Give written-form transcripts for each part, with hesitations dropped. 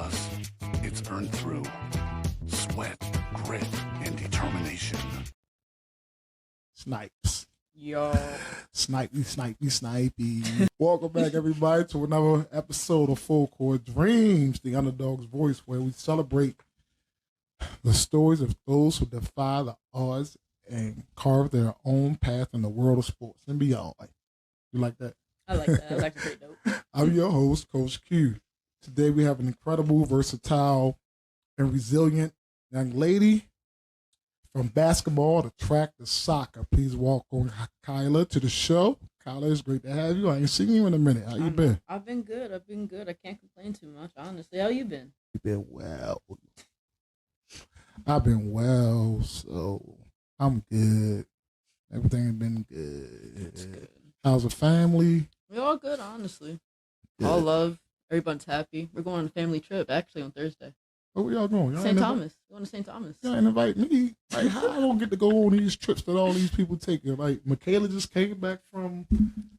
us. It's earned through sweat, grit, and determination. Snipes. Yo. Snipey. Welcome back, everybody, to another episode of Full Court Dreams, the Underdawgs Voice, where we celebrate the stories of those who defy the odds and carve their own path in the world of sports and beyond. You like that? I like that. That was actually pretty dope. I'm your host, Coach Q. Today we have an incredible, versatile, and resilient young lady. From basketball to track to soccer, please welcome Kyla to the show. Kyla, it's great to have you. I ain't seen you in a minute. How you been? I've been good. I can't complain too much, honestly. How you been? You've been well. I've been well, so I'm good. Everything's been good. It's good. How's the family? We're all good, honestly. Good. All love. Everyone's happy. We're going on a family trip, actually, on Thursday. Oh, where y'all going? St. Thomas. Going to St. Thomas. Y'all ain't invite me. Like, how I don't get to go on these trips that all these people take? Like, Michaela just came back from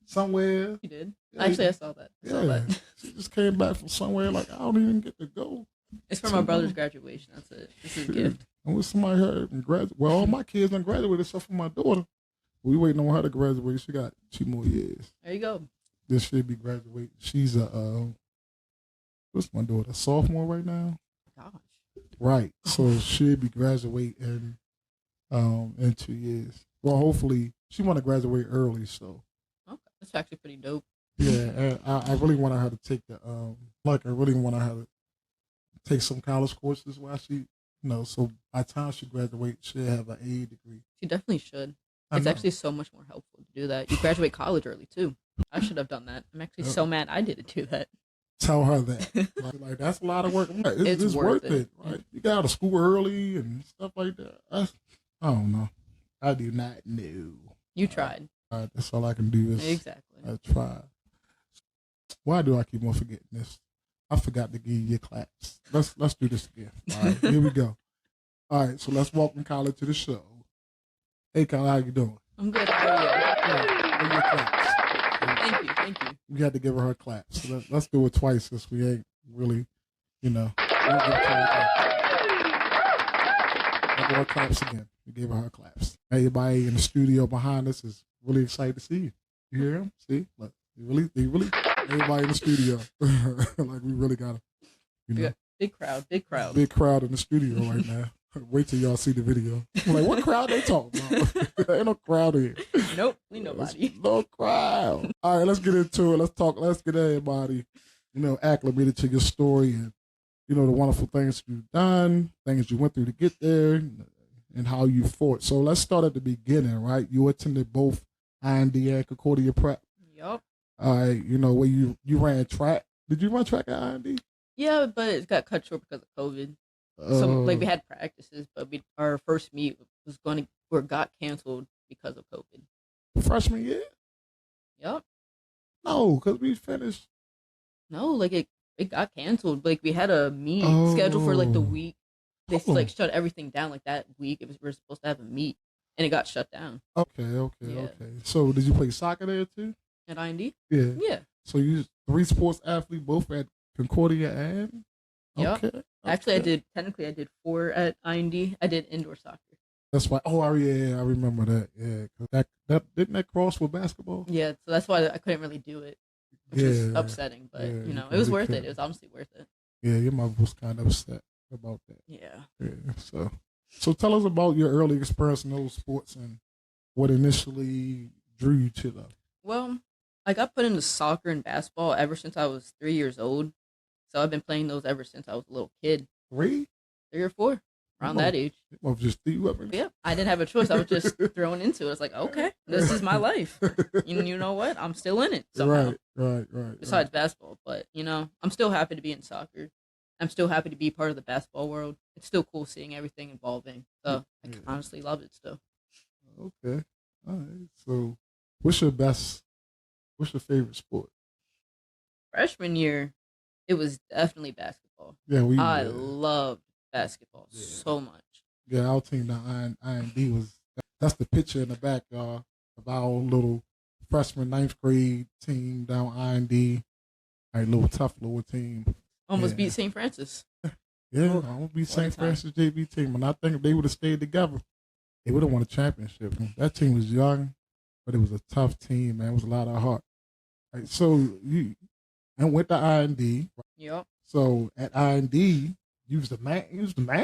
somewhere. You did? Yeah. Actually, I saw that. I saw that. She just came back from somewhere. Like, I don't even get to go. It's for my brother's graduation. That's it. This is a gift. And with somebody here and graduate. Well, all my kids done graduated except for my daughter. We waiting on her to graduate. She got 2 more years. There you go. This should be graduating. She's a what's my daughter? Sophomore right now. Gosh. Right. So she'll be graduating in 2 years. Well, hopefully she want to graduate early. So. Okay, that's actually pretty dope. Yeah, and I really want her to take the I really want her to take some college courses while she, so by the time she graduates, she'll have an A degree. She definitely should. It's actually so much more helpful to do that. You graduate college early, too. I should have done that. I'm actually so mad I didn't do that. Tell her that. like that's a lot of work. It's worth it. Right? You got out of school early and stuff like that. I don't know. I do not know. You tried. That's all I can do is exactly. I tried. Why do I keep on forgetting this? I forgot to give you your claps. Let's do this again. All right, here we go. All right, so let's welcome Kyla to the show. Hey, Kyla, how you doing? I'm good. How are you? Yeah, your claps. Thank you. We had to give her claps. So let's do it twice since we ain't really, We'll give her claps again. We gave her claps. Everybody in the studio behind us is really excited to see you. You hear them? See? Like, they really, everybody in the studio. Like, we really got Big crowd. Big crowd in the studio right now. Wait till y'all see the video. I'm like, what crowd they talking about? There ain't no crowd here. Nope, we nobody. There's no crowd. All right, let's get into it. Let's get everybody, acclimated to your story and, the wonderful things you've done, things you went through to get there, and how you fought. So let's start at the beginning, right? You attended both IND and Concordia Prep. Yep. All right, where you ran track. Did you run track at IND? Yeah, but it got cut short because of COVID. So we had practices, but our first meet was got canceled because of COVID. Freshman year? Yep. No, because we finished. No, it got canceled. We had a meet scheduled for the week. They shut everything down that week. We were supposed to have a meet, and it got shut down. Okay. So did you play soccer there too? At IND? Yeah. Yeah. So you 3 sports athlete, both at Concordia and. Yep. Okay. Actually, I did 4 at IND. I did indoor soccer. That's why. Oh, yeah, I remember that. Yeah, that didn't that cross with basketball? Yeah, so that's why I couldn't really do it, which is upsetting. But it was worth it. It was honestly worth it. Yeah, your mother was kind of upset about that. Yeah. So tell us about your early experience in those sports and what initially drew you to them. Well, I got put into soccer and basketball ever since I was 3 years old. So I've been playing those ever since I was a little kid. 3? 3 or 4, around that age. Well, just threw up. Yeah, I didn't have a choice. I was just thrown into it. It's like, okay, this is my life. You know what? I'm still in it somehow. Right. Besides basketball, but I'm still happy to be in soccer. I'm still happy to be part of the basketball world. It's still cool seeing everything evolving. So I honestly love it still. Okay. All right. So, what's your favorite sport? Freshman year, it was definitely basketball. Yeah, I loved basketball so much. Yeah, our team, the IND, that's the picture in the back, y'all, of our little freshman 9th grade team down IND. Little tough little team. Almost beat St. Francis. Yeah, almost beat St. Francis JV team. And I think if they would have stayed together, they would have won a championship. That team was young, but it was a tough team, man. It was a lot of heart. Right, so you went to IND. Yep. So at IND, you was the man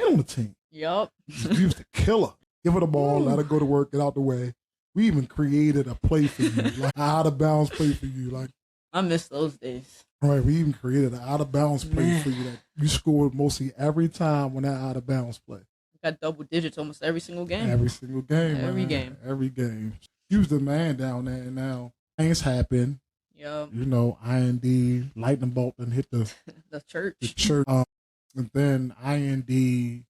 on the team. Yep. You was the killer. Give her the ball, let her go to work, get out the way. We even created a play for you, like an out of bounds play for you. Like I miss those days. Right, we even created an out of bounds play for you that you scored mostly every time when that out of bounds play. Got double digits almost every single game. Every single game. Every man. game. Every game. You was the man down there, and now things happen. Yep. You know, IND, lightning bolt, and hit the the church. And then IND,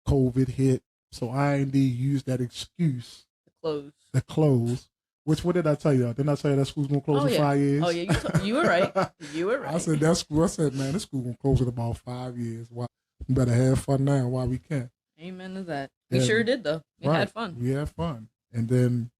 COVID hit. So IND used that excuse to close. Which, what did I tell you? Didn't I tell you that school's going to close in 5 years? Oh, yeah. You were right. You were right. I said, man, this school going to close in about 5 years. Why? We better have fun now while we can. Amen to that. We sure did, though. We had fun. We had fun. And then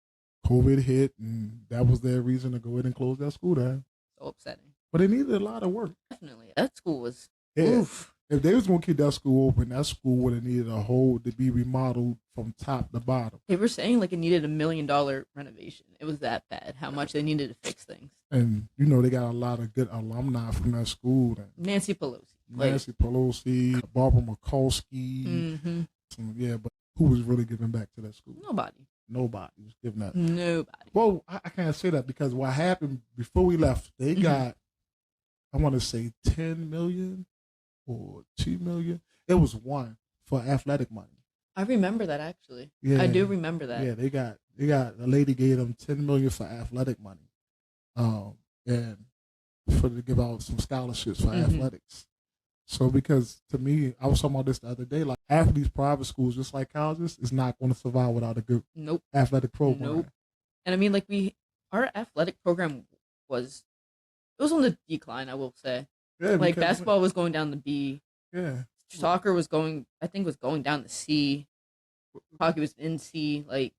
COVID hit, and that was their reason to go ahead and close that school down. So upsetting. But it needed a lot of work. Definitely. That school was, oof. If they was going to keep that school open, that school would have needed to be remodeled from top to bottom. They were saying like it needed $1 million renovation. It was that bad, how much they needed to fix things. And, you know, they got a lot of good alumni from that school. Nancy Pelosi. Barbara Mikulski. Mm-hmm. Yeah, but who was really giving back to that school? Nobody was giving that. Nobody. Well, I can't say that because what happened before we left, they got, I want to say 10 million or 2 million. It was one for athletic money. I remember that actually. Yeah, I do remember that. Yeah, they got a lady gave them 10 million for athletic money, and to give out some scholarships for athletics. So because to me, I was talking about this the other day, like half of these private schools, just like colleges, is not going to survive without a good athletic program. And I mean, like our athletic program was on the decline, I will say. Yeah, like basketball was going down the B. Yeah. Soccer was going down the C. Hockey was in C. Like,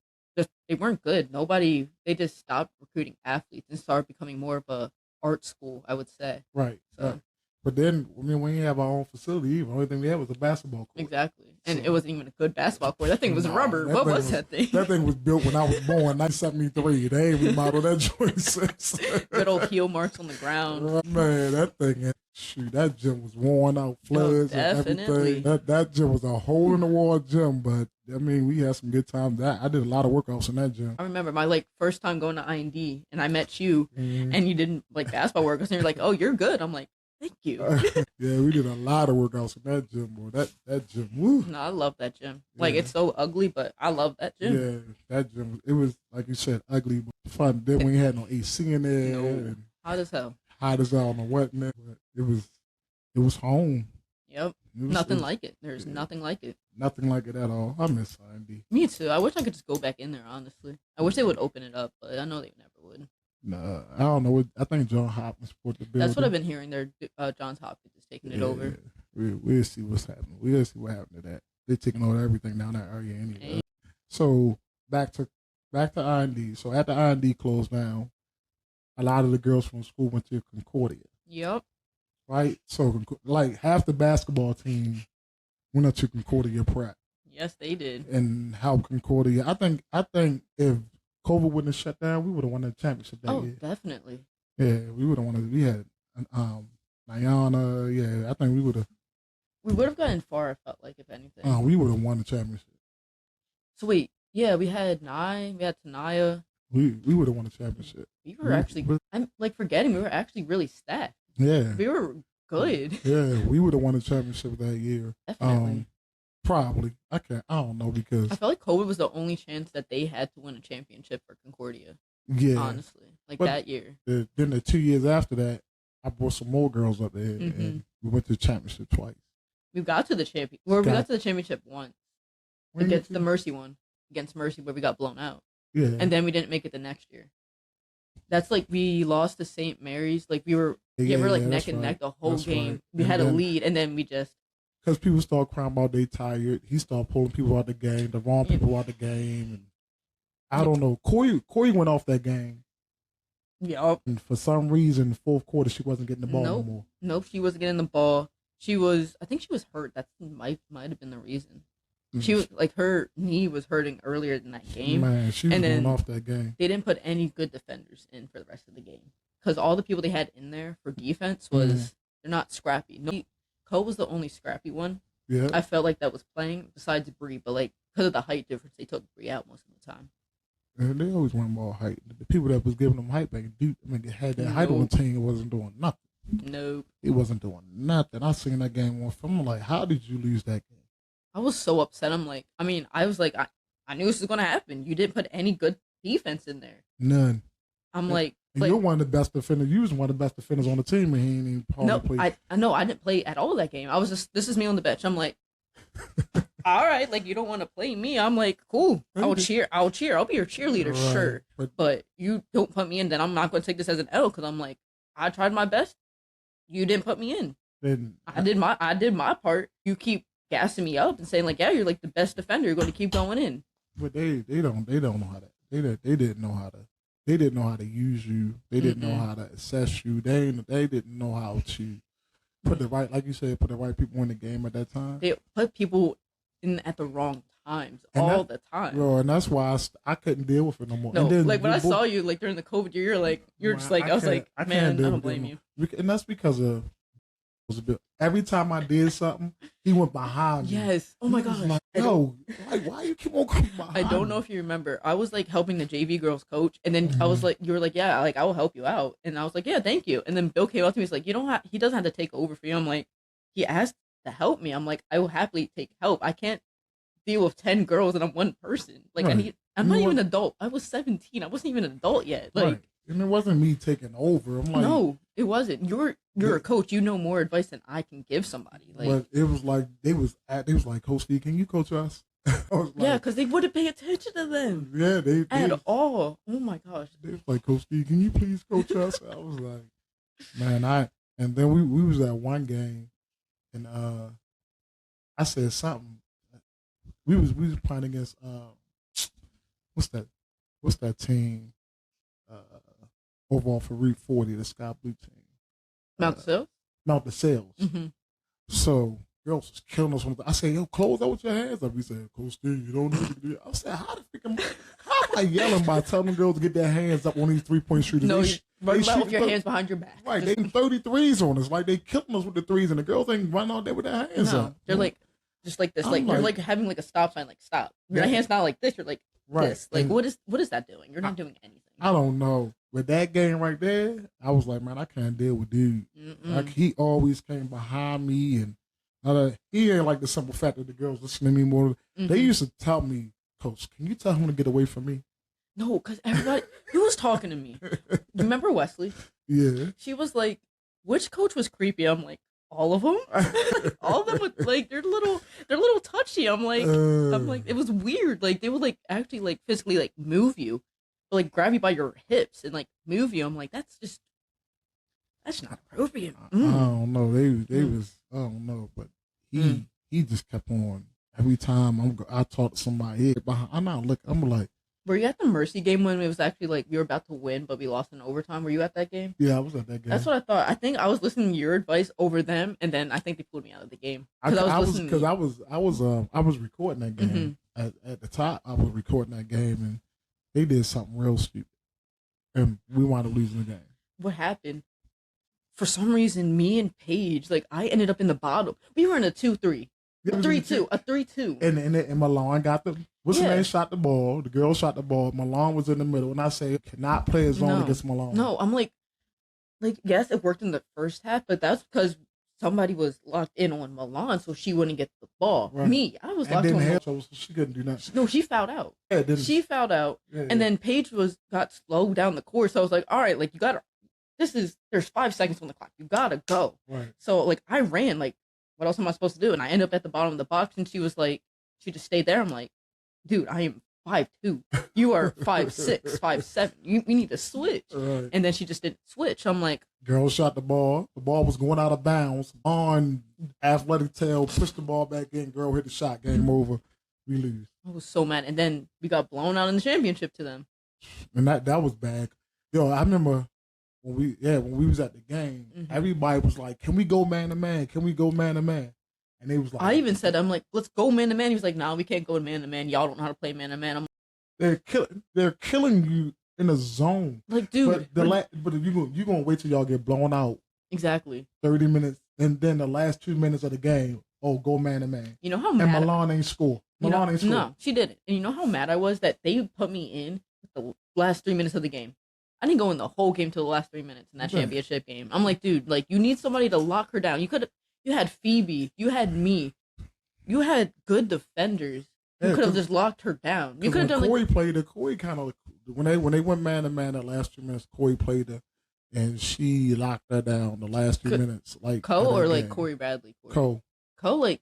they weren't good. They just stopped recruiting athletes and started becoming more of a art school, I would say. Right. So. But then, I mean, we didn't have our own facility either. The only thing we had was a basketball court. Exactly. And it wasn't even a good basketball court. That thing was rubber. What was that thing? That thing was built when I was born, 1973. They ain't remodeled that joint since. Good old heel marks on the ground. Man, that thing, that gym was worn out, floods and everything. That gym was a hole-in-the-wall gym, but, I mean, we had some good times. I did a lot of workouts in that gym. I remember my, first time going to IND, and I met you, and you didn't, basketball workouts, and you're like, oh, you're good. I'm like, thank you. Yeah, we did a lot of workouts in that gym, boy. That gym, woo. No, I love that gym. Like, it's so ugly, but I love that gym. Yeah, that gym, it was, like you said, ugly, but fun. Then we had no AC in there. And hot as hell. Hot as hell, no wet in there. But it was home. Yep. Nothing like it. There's nothing like it. Nothing like it at all. I miss IND. Me too. I wish I could just go back in there, honestly. I wish they would open it up, but I know they never would. Nah, I don't know. I think Johns Hopkins put the building. That's what I've been hearing. Johns Hopkins is taking it over. We'll see what's happening. We'll see what happened to that. They're taking over everything down that area anyway. So back to IND. So after IND closed down, a lot of the girls from school went to Concordia. Yep. Right? So like half the basketball team went up to Concordia Prep. Yes, they did. And how Concordia, I think if COVID wouldn't have shut down, we would have won the championship that year. Oh, definitely. Yeah, we would have won it. We had Diana. Yeah, I think we would have. We would have gotten far, I felt like, if anything. We would have won the championship. So wait, yeah, we had Nye, we had Tanaya. We would have won the championship. We were actually, I'm forgetting, we were actually really stacked. Yeah. We were good. Yeah, we would have won the championship that year. Definitely. Probably. I don't know because I felt like COVID was the only chance that they had to win a championship for Concordia. Yeah. Honestly. That year. Then the 2 years after that, I brought some more girls up there and we went to the championship twice. We got to the championship once. Against the Mercy one. Against Mercy where we got blown out. Yeah. And then we didn't make it the next year. That's we lost to St. Mary's. We were neck and neck the whole game. Right. We had a lead and then we just. Because people start crying about they tired. He started pulling people out the game, the wrong people out the game. And I don't know. Corey went off that game. Yep. And for some reason, fourth quarter, she wasn't getting the ball no more. Nope, she wasn't getting the ball. I think she was hurt. That might have been the reason. She was like, her knee was hurting earlier in that game. Man, she was going off that game. They didn't put any good defenders in for the rest of the game because all the people they had in there for defense was they're not scrappy. No, Cole was the only scrappy one. Yeah, I felt like that was playing besides Bree, but like because of the height difference, they took Bree out most of the time. and they always want more height. The people that was giving them height back, they had that height on the team. It wasn't doing nothing. Nope. It wasn't doing nothing. I seen that game on film. I'm like, how did you lose that game? I was so upset. I'm like, I mean, I was like, I knew this was gonna happen. You didn't put any good defense in there. None. I'm like, you're one of the best defenders. You was one of the best defenders on the team, and he ain't even played. I know I didn't play at all that game. I was just, this is me on the bench. I'm like, all right, like you don't want to play me. I'm like, cool. I'll cheer. I'll be your cheerleader, right, sure. But you don't put me in, then I'm not going to take this as an L because I'm like, I tried my best. You didn't put me in. I did my part. You keep gassing me up and saying like, yeah, you're like the best defender. You're going to keep going in. But they don't know how to. They didn't know how to. They didn't know how to use you. They didn't know how to assess you. They didn't know how to put the right, like you said, put the right people in the game at that time. They put people in at the wrong times all the time. Bro, and that's why I couldn't deal with it no more. No, and then, like when I saw you like during the COVID year, you're just like, I was like, man, I don't blame you. And that's because of every time I did something, he went behind me. Yes. Oh my gosh. Like, yo, why you keep on coming behind me? I don't know if you remember. I was like helping the JV girls coach, and then I was like, you were like, yeah, like I will help you out, and I was like, yeah, thank you. And then Bill came up to me, he's like, he doesn't have to take over for you. I'm like, he asked to help me. I'm like, I will happily take help. I can't deal with 10 girls and I'm one person. Like I'm not even an adult. I was 17. I wasn't even an adult yet. Like. Right. And it wasn't me taking over. I'm like, no, it wasn't. You're a coach. You know more advice than I can give somebody. Like, but it was like they was like, Coach Steve, can you coach us? Yeah, because they wouldn't pay attention to them. Yeah, they at all. Oh my gosh. They was like, Coach Steve, can you please coach us? I was like, man, and then we was at one game, and I said something. We was playing against what's that team? Overall for Route 40, the Sky Blue team. Mount Sales? Mount the Sales. Mm-hmm. So girls was killing us. I said, yo, close out with your hands up. He said, Coach Steve, you don't need to do it. I said, how am I yelling by telling girls to get their hands up on these 3-point shooters? No, run with your hands behind your back. Right, they 33s on us. Like they killing us with the threes, and the girls ain't running out there with their hands up. They're like, just like this. Like, you're like having like a stop sign, like stop. Your hand's not like this, you're like this. Like, what is that doing? You're not doing anything. I don't know. With that game right there, I was like, man, I can't deal with dude. Like he always came behind me, and he ain't like the simple fact that the girls listen to me more. Mm-hmm. They used to tell me, Coach, can you tell him to get away from me? No, because everybody, he was talking to me. Remember Wesley? Yeah. She was like, which coach was creepy? I'm like, all of them. All of them would like they're a little touchy. I'm like, it was weird. Like they would like actually like physically like move you. Like grab you by your hips and like move you. I'm like, that's not appropriate. I don't know. They was I don't know, but he just kept on. Every time I talk to somebody, I'm not looking. I'm like, were you at the Mercy game when it was actually like we were about to win, but we lost in overtime? Were you at that game? Yeah, I was at that game. That's what I thought. I think I was listening to your advice over them, and then I think they pulled me out of the game I was recording that game at the top. I was recording that game, and they did something real stupid, and we wound up losing the game. What happened? For some reason, me and Paige, like I ended up in the bottom. We were in a 2-3. A 3-2. And Milan got the what's the name shot the ball. The girl shot the ball. Milan was in the middle, and I say cannot play a zone against Milan. No, I'm like yes, it worked in the first half, but that's because somebody was locked in on Milan, so she wouldn't get the ball. Right. Me, I was locked on. So she couldn't do nothing. No, she fouled out. Yeah, she fouled out, and then Paige got slowed down the court. So I was like, all right, like you gotta. There's 5 seconds on the clock. You gotta go. Right. So like I ran like. What else am I supposed to do? And I end up at the bottom of the box, and she was like, she just stayed there. I'm like, dude, I am 5'2". You are 5'6", 5'7". We need to switch. Right. And then she just didn't switch. I'm like, girl shot the ball. The ball was going out of bounds. On athletic tail, pushed the ball back in. Girl hit the shot. Game over. We lose. I was so mad. And then we got blown out in the championship to them. And that was bad. Yo, I remember when we was at the game, everybody was like, "Can we go man to man? Can we go man to man?" And they was like, I even said, "I'm like, let's go man to man." He was like, "No, we can't go man to man. Y'all don't know how to play man to man." I'm they're killing you in a zone. like, dude, but you gonna wait till y'all get blown out. Exactly. 30 minutes, and then the last 2 minutes of the game, go man to man. You know how mad Milan ain't score. No, she didn't. And you know how mad I was that they put me in the last 3 minutes of the game. I didn't go in the whole game till the last 3 minutes in that championship game. I'm like, dude, like you need somebody to lock her down. You had Phoebe, you had me, you had good defenders. You could have just locked her down. You could have done Corey played her. Corey kind of when they went man to man the last 2 minutes. Corey played her, and she locked her down the last 2 minutes. Like Cole or like Corey Bradley. Cole, like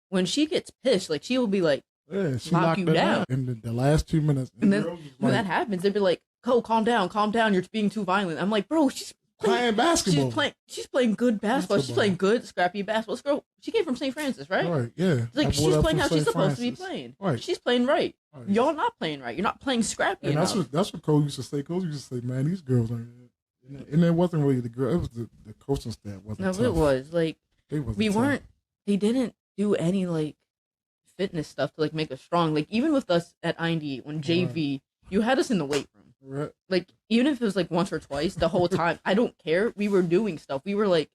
when she gets pissed, like she will be like, she lock you down in the last 2 minutes. And then when that happens, they'd be like, Cole, calm down. You're being too violent. I'm like, bro, she's playing basketball. She's playing good basketball. She's playing good, scrappy basketball. This girl, she came from St. Francis, right? Right, yeah. Like she's playing how she's supposed to be playing. Right. She's playing right. Y'all not playing right. You're not playing scrappy enough. That's what Cole used to say. Cole used to say, man, these girls are... And it wasn't really the girl. It was the coaching staff. Wasn't tough. It was. Like, they didn't do any, like, fitness stuff to, like, make us strong. Like, even with us at IND, when JV, you had us in the weight room. Right. Like, even if it was, like, once or twice, the whole time, I don't care. We were doing stuff. We were, like,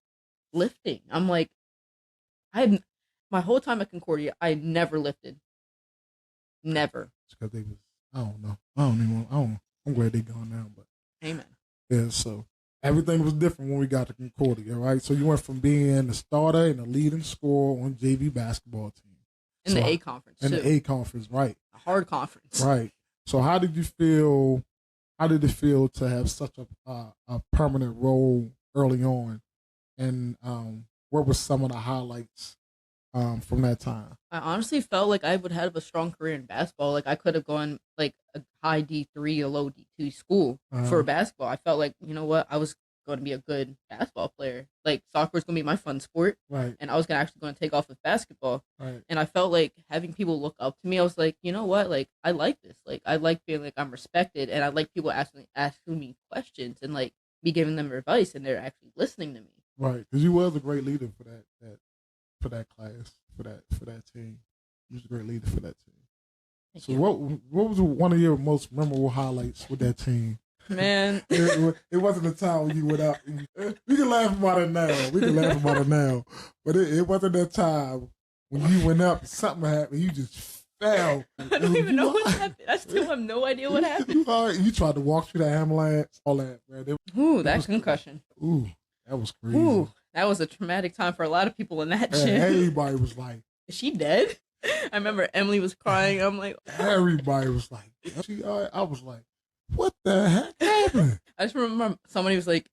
lifting. I'm like, my whole time at Concordia, I never lifted. Never. It's because they was, I don't know. I'm glad they gone now, but. Amen. Yeah, so everything was different when we got to Concordia, right? So you went from being the starter and the leading scorer on JV basketball team. In the A conference, In the A conference, right. A hard conference. Right. So how did it feel to have such a permanent role early on? And what were some of the highlights from that time? I honestly felt like I would have a strong career in basketball. Like I could have gone like a high D3, a low D2 school for basketball. I felt like, you know what, I was going to be a good basketball player. Like soccer was going to be my fun sport, right? And I was going to take off with basketball, right? And I felt like having people look up to me. I was like, you know what, like I like this. Like I like feeling like I'm respected, and I like people asking me questions and like me giving them advice, and they're actually listening to me. Right, because you was a great leader for that class, for that team. You was a great leader for that team. So what was one of your most memorable highlights with that team? Man, it wasn't a time when you went out. We can laugh about it now. But it wasn't that time when you went up, something happened, you just fell. I don't even know what happened. I still have no idea what happened. You tried to walk through the ambulance, all that, man. That concussion. That was crazy. Ooh, that was a traumatic time for a lot of people in that gym. Everybody was like, is she dead? I remember Emily was crying. I'm like, everybody was like, I was like, what the heck happened? I just remember somebody was like,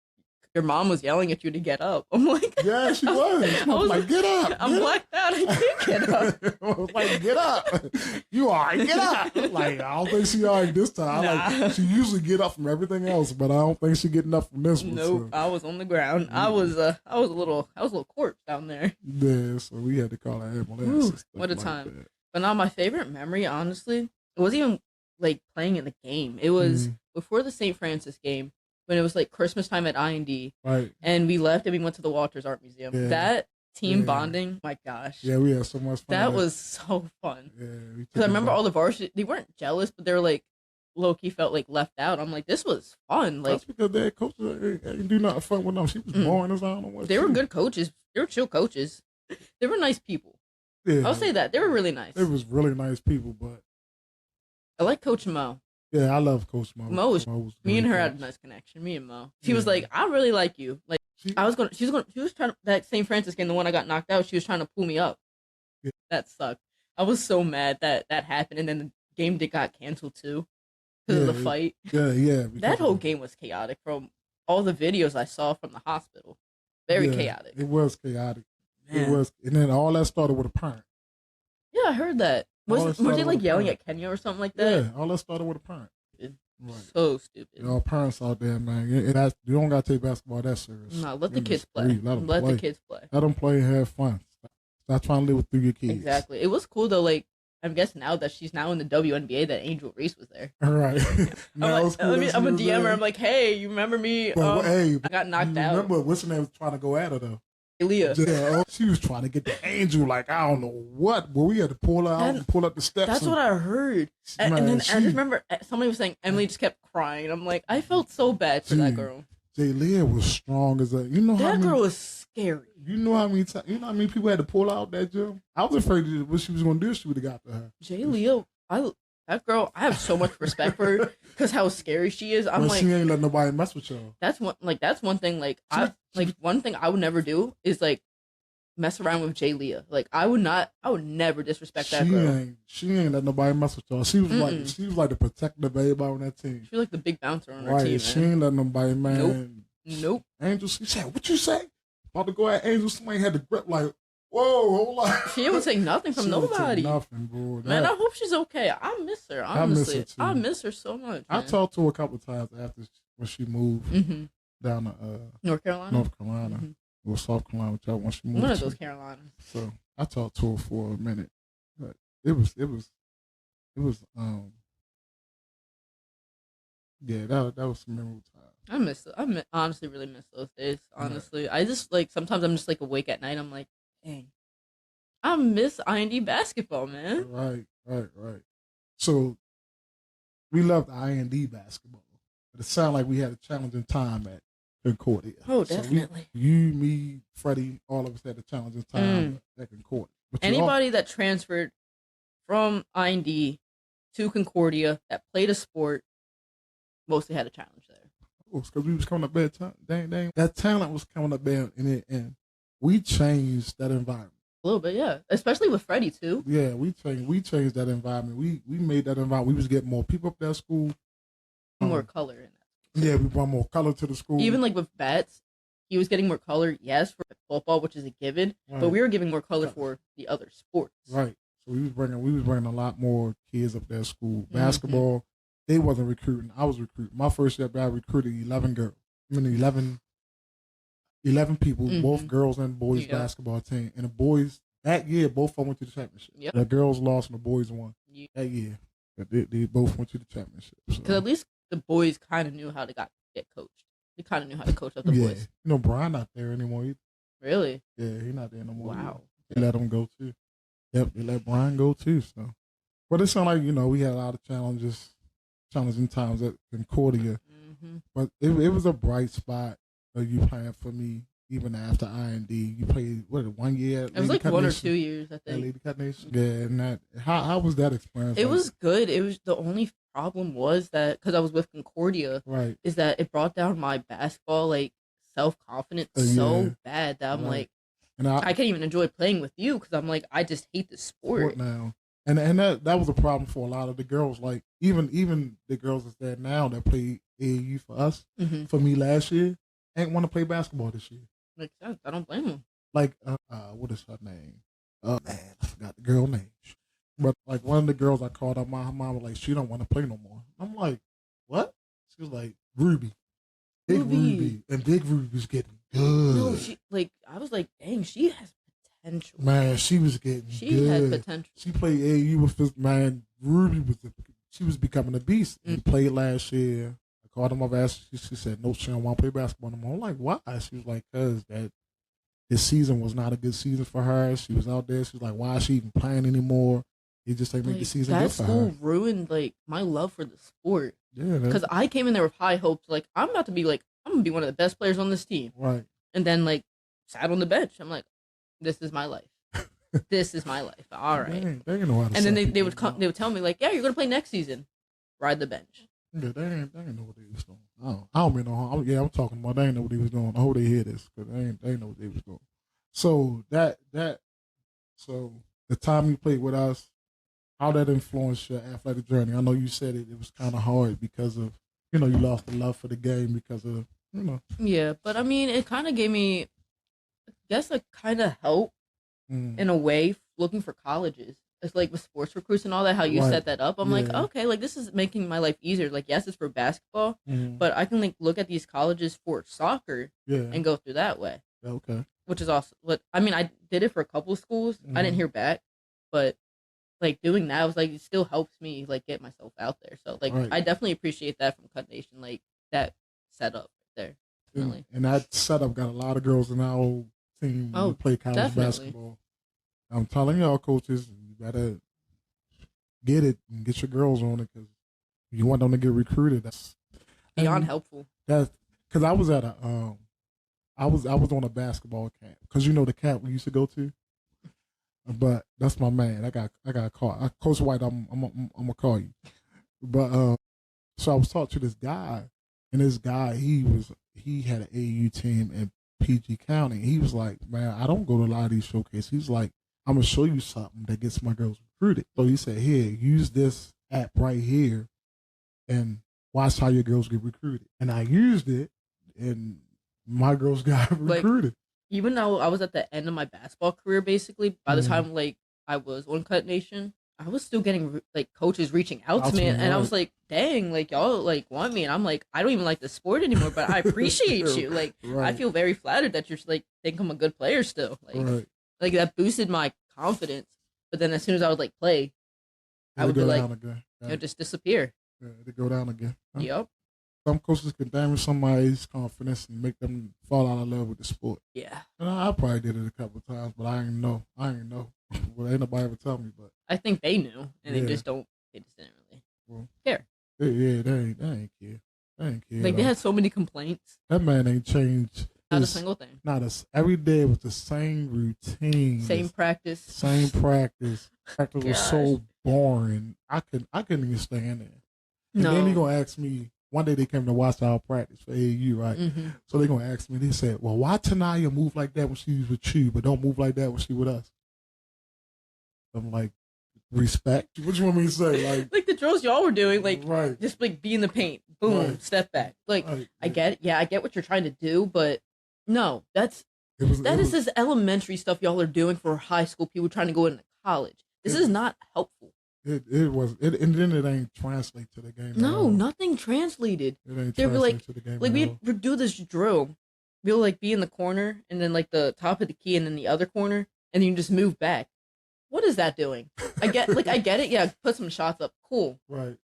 your mom was yelling at you to get up. I'm like, yeah, she was. I was like, get up. I'm blacked out. I can't get up. I was like, get up. You all right, get up. Like, I don't think she all right this time. Nah. Like, she usually get up from everything else, but I don't think she getting up from this one. Nope, so. I was on the ground. I was a little corpse down there. Yeah, so we had to call an ambulance. What a time. But now my favorite memory, honestly, it wasn't even like playing in the game. It was before the St. Francis game, when it was like Christmas time at IND, right? And we left and we went to the Walters Art Museum. Yeah. That team bonding, my gosh. Yeah, we had so much fun. That was so fun. Yeah, because I remember all the varsity, they weren't jealous, but they were like, low-key felt like left out. I'm like, this was fun. Like, that's because their coaches ain't do nothing fun with them. She was boring as I don't know what. They were good coaches. They were chill coaches. They were nice people. Yeah, I'll say that. They were really nice. They was really nice people, but I like Coach Mo. Yeah, I love Coach Mo. Mo was me and her had a nice connection. Me and Mo. She was like, I really like you. Like she was trying to, that St. Francis game, the one I got knocked out, she was trying to pull me up. Yeah. That sucked. I was so mad that happened, and then the game got canceled too because of the fight. Yeah. That whole game was chaotic from all the videos I saw from the hospital. Very chaotic. It was chaotic. Man. It was, and then all that started with a parent. Yeah, I heard that. Were they like yelling at Kenya or something like that? Yeah, all that started with a parent. Right. So stupid. All parents out there, man. You don't gotta take basketball that serious. No, let the kids play. Let the kids play. Let them play and have fun. Stop trying to live through your kids. Exactly. It was cool though. Like I guess now that she's now in the WNBA, that Angel Reese was there. All right. I'm a DM her. I'm like, hey, you remember me? But hey, I got knocked out. Remember, what's her name was trying to go at her though? Leah. Yeah, she was trying to get the Angel. Like I don't know what, but we had to pull her out and pull up the steps. That's what I heard. And then I just remember somebody was saying Emily just kept crying. I'm like, I felt so bad for that girl. Leah was strong as a. You know that girl was scary. You know how many people had to pull out that gym? I was afraid that what she was going to do, she would have got to her. Leah, that girl, I have so much respect for her because how scary she is. I'm like, she ain't let nobody mess with y'all. That's one thing. One thing I would never do is like mess around with Leah. Like I would never disrespect that girl. She ain't let nobody mess with y'all. She was like the protector of everybody on that team. She was like the big bouncer on her team. Man. She ain't let nobody, man. Nope. Angel, she said, "What you say?" About to go at Angel, somebody had the grip like, whoa, hold on. She didn't take nothing from nobody. Nothing, bro. Man, I hope she's okay. I miss her, honestly. I miss her so much. I talked to her a couple of times after when she moved down to North Carolina. Or South Carolina, whichever one she moved. One of those Carolinas. So I talked to her for a minute. But it was yeah, that was some memorable time. I miss it. I honestly really miss those days. Honestly, I just like sometimes I'm just like awake at night. I'm like, dang, I miss IND basketball, man. Right. So we loved IND basketball, but it sounded like we had a challenging time at Concordia. Oh, definitely. So you, me, Freddie, all of us had a challenging time at Concordia. But anybody that transferred from IND to Concordia that played a sport mostly had a challenge there. Because we was coming up bad time. Dang. That talent was coming up bad in it, and we changed that environment. A little bit, yeah. Especially with Freddie, too. Yeah, we changed that environment. We made that environment. We was getting more people up that school. More color in that. Yeah, we brought more color to the school. Even like with bats, he was getting more color, yes, for football, which is a given, but we were giving more color for the other sports. Right. So we was bringing a lot more kids up that school. Basketball, they wasn't recruiting. I was recruiting. My first year, I recruited 11 girls. 11 people, both girls and boys basketball team. And the boys, that year, both of them went to the championship. Yep. The girls lost and the boys won that year. But they both went to the championship. Because at least the boys kind of knew how to get coached. They kind of knew how to coach up the boys. You know, Brian not there anymore either. Really? Yeah, he's not there no more. Wow. They let him go too. Yep, they let Brian go too. So, but it sounded like, you know, we had a lot of challenging times at Concordia. But it was a bright spot that you playing for me even after IND. You played, 1 year? It was like 1 or 2 years, I think. Lady Cut Nation? Yeah, and how was that experience? It was good. It was the only problem was that because I was with Concordia, right, is that it brought down my basketball like self-confidence so bad that I'm like, and I can't even enjoy playing with you because I'm like, I just hate the sport now. And that was a problem for a lot of the girls. Like even the girls that's there now that play AAU for us, for me last year, ain't want to play basketball this year. Makes sense. I don't blame them. Like what is her name? Man, I forgot the girl name. But like one of the girls I called up, my mom was like, she don't want to play no more. I'm like, what? She was like, Ruby. Big Ruby. And Big Ruby's getting good. No, I was like, dang, she has potential. Man, she was getting good. She had potential. She played AAU with this man. Ruby she was becoming a beast. She played last year. I called him up, asked, she said, no, she don't want to play basketball anymore. I'm like, why? She was like, because this season was not a good season for her. She was out there. She was like, why is she even playing anymore? It just make the season good for her. That school ruined my love for the sport. Yeah, because I came in there with high hopes. Like I'm gonna be one of the best players on this team. Right. And then sat on the bench. I'm like, this is my life. This is my life. All right. They know how to. And then they would tell me like, yeah, you're gonna play next season. Ride the bench. Yeah, they ain't know what they was doing. I don't mean no harm. I'm talking about they ain't know what they was doing. I hope they hear this because they ain't know what they was doing. So so the time you played with us, how that influenced your athletic journey? I know you said it was kind of hard because of, you lost the love for the game because of, Yeah, but I mean, it kind of gave me, I guess, it kind of helped in a way looking for colleges. It's like with sports recruits and all that, how you set that up. I'm like, okay, this is making my life easier. Like, yes, it's for basketball, but I can look at these colleges for soccer and go through that way. Okay. Which is also what I mean. I did it for a couple of schools. I didn't hear back, but like doing that, I was like, it still helps me like get myself out there. So like, Right. I definitely appreciate that from Cut Nation, like that setup there. Definitely. And that setup got a lot of girls in our old team who play college definitely. basketball. I'm telling y'all, coaches, you gotta get it and get your girls on it because you want them to get recruited. That's Beyond helpful. That's because I was at a I was on a basketball camp because you know the camp we used to go to. But that's my man. I got caught. Coach White, I'm gonna call you. But so I was talking to this guy, and this guy he had an AU team in PG County. He was like, man, I don't go to a lot of these showcases. He's like, I'm gonna show you something that gets my girls recruited. So he said, here, use this app right here, and watch how your girls get recruited. And I used it, and my girls got recruited. Even though I was at the end of my basketball career, basically, by the time like I was on Cut Nation, I was still getting like coaches reaching out to me, and I was like, "Dang, like y'all like want me," and I'm like, "I don't even like the sport anymore, but I appreciate you. Like, I feel very flattered that you're like think I'm a good player still. Like that boosted my confidence. But then as soon as I would like play, I would be like, just disappear. Yeah, they go down again. Huh? Yep. Some coaches can damage somebody's confidence and make them fall out of love with the sport. Yeah. And I probably did it a couple of times, but I ain't know. Well, ain't nobody ever tell me, but I think they knew, and they just didn't really care. Yeah, they ain't care. They ain't care. Like they had so many complaints. That man ain't changed. Not a single thing. Every day was the same routine. Same practice. Same practice. Practice was so boring. I couldn't even stand there. And then he gonna ask me. One day they came to watch our practice for AAU, right? Mm-hmm. So they gonna ask me. They said, "Well, why Tanaya move like that when she was with you, but don't move like that when she with us?" I'm like, respect. What you want me to say? Like the drills y'all were doing, like just like be in the paint, boom, step back. Like I get it. Yeah, I get what you're trying to do, but no, that is this elementary stuff y'all are doing for high school people trying to go into college. This is not helpful. It was, and then it ain't translate to the game. No, nothing translated. It ain't translate to the game. Like we'd do this drill. We'll like be in the corner, and then like the top of the key, and then the other corner, and then you just move back. What is that doing? I get it. Yeah, put some shots up. Cool. Right.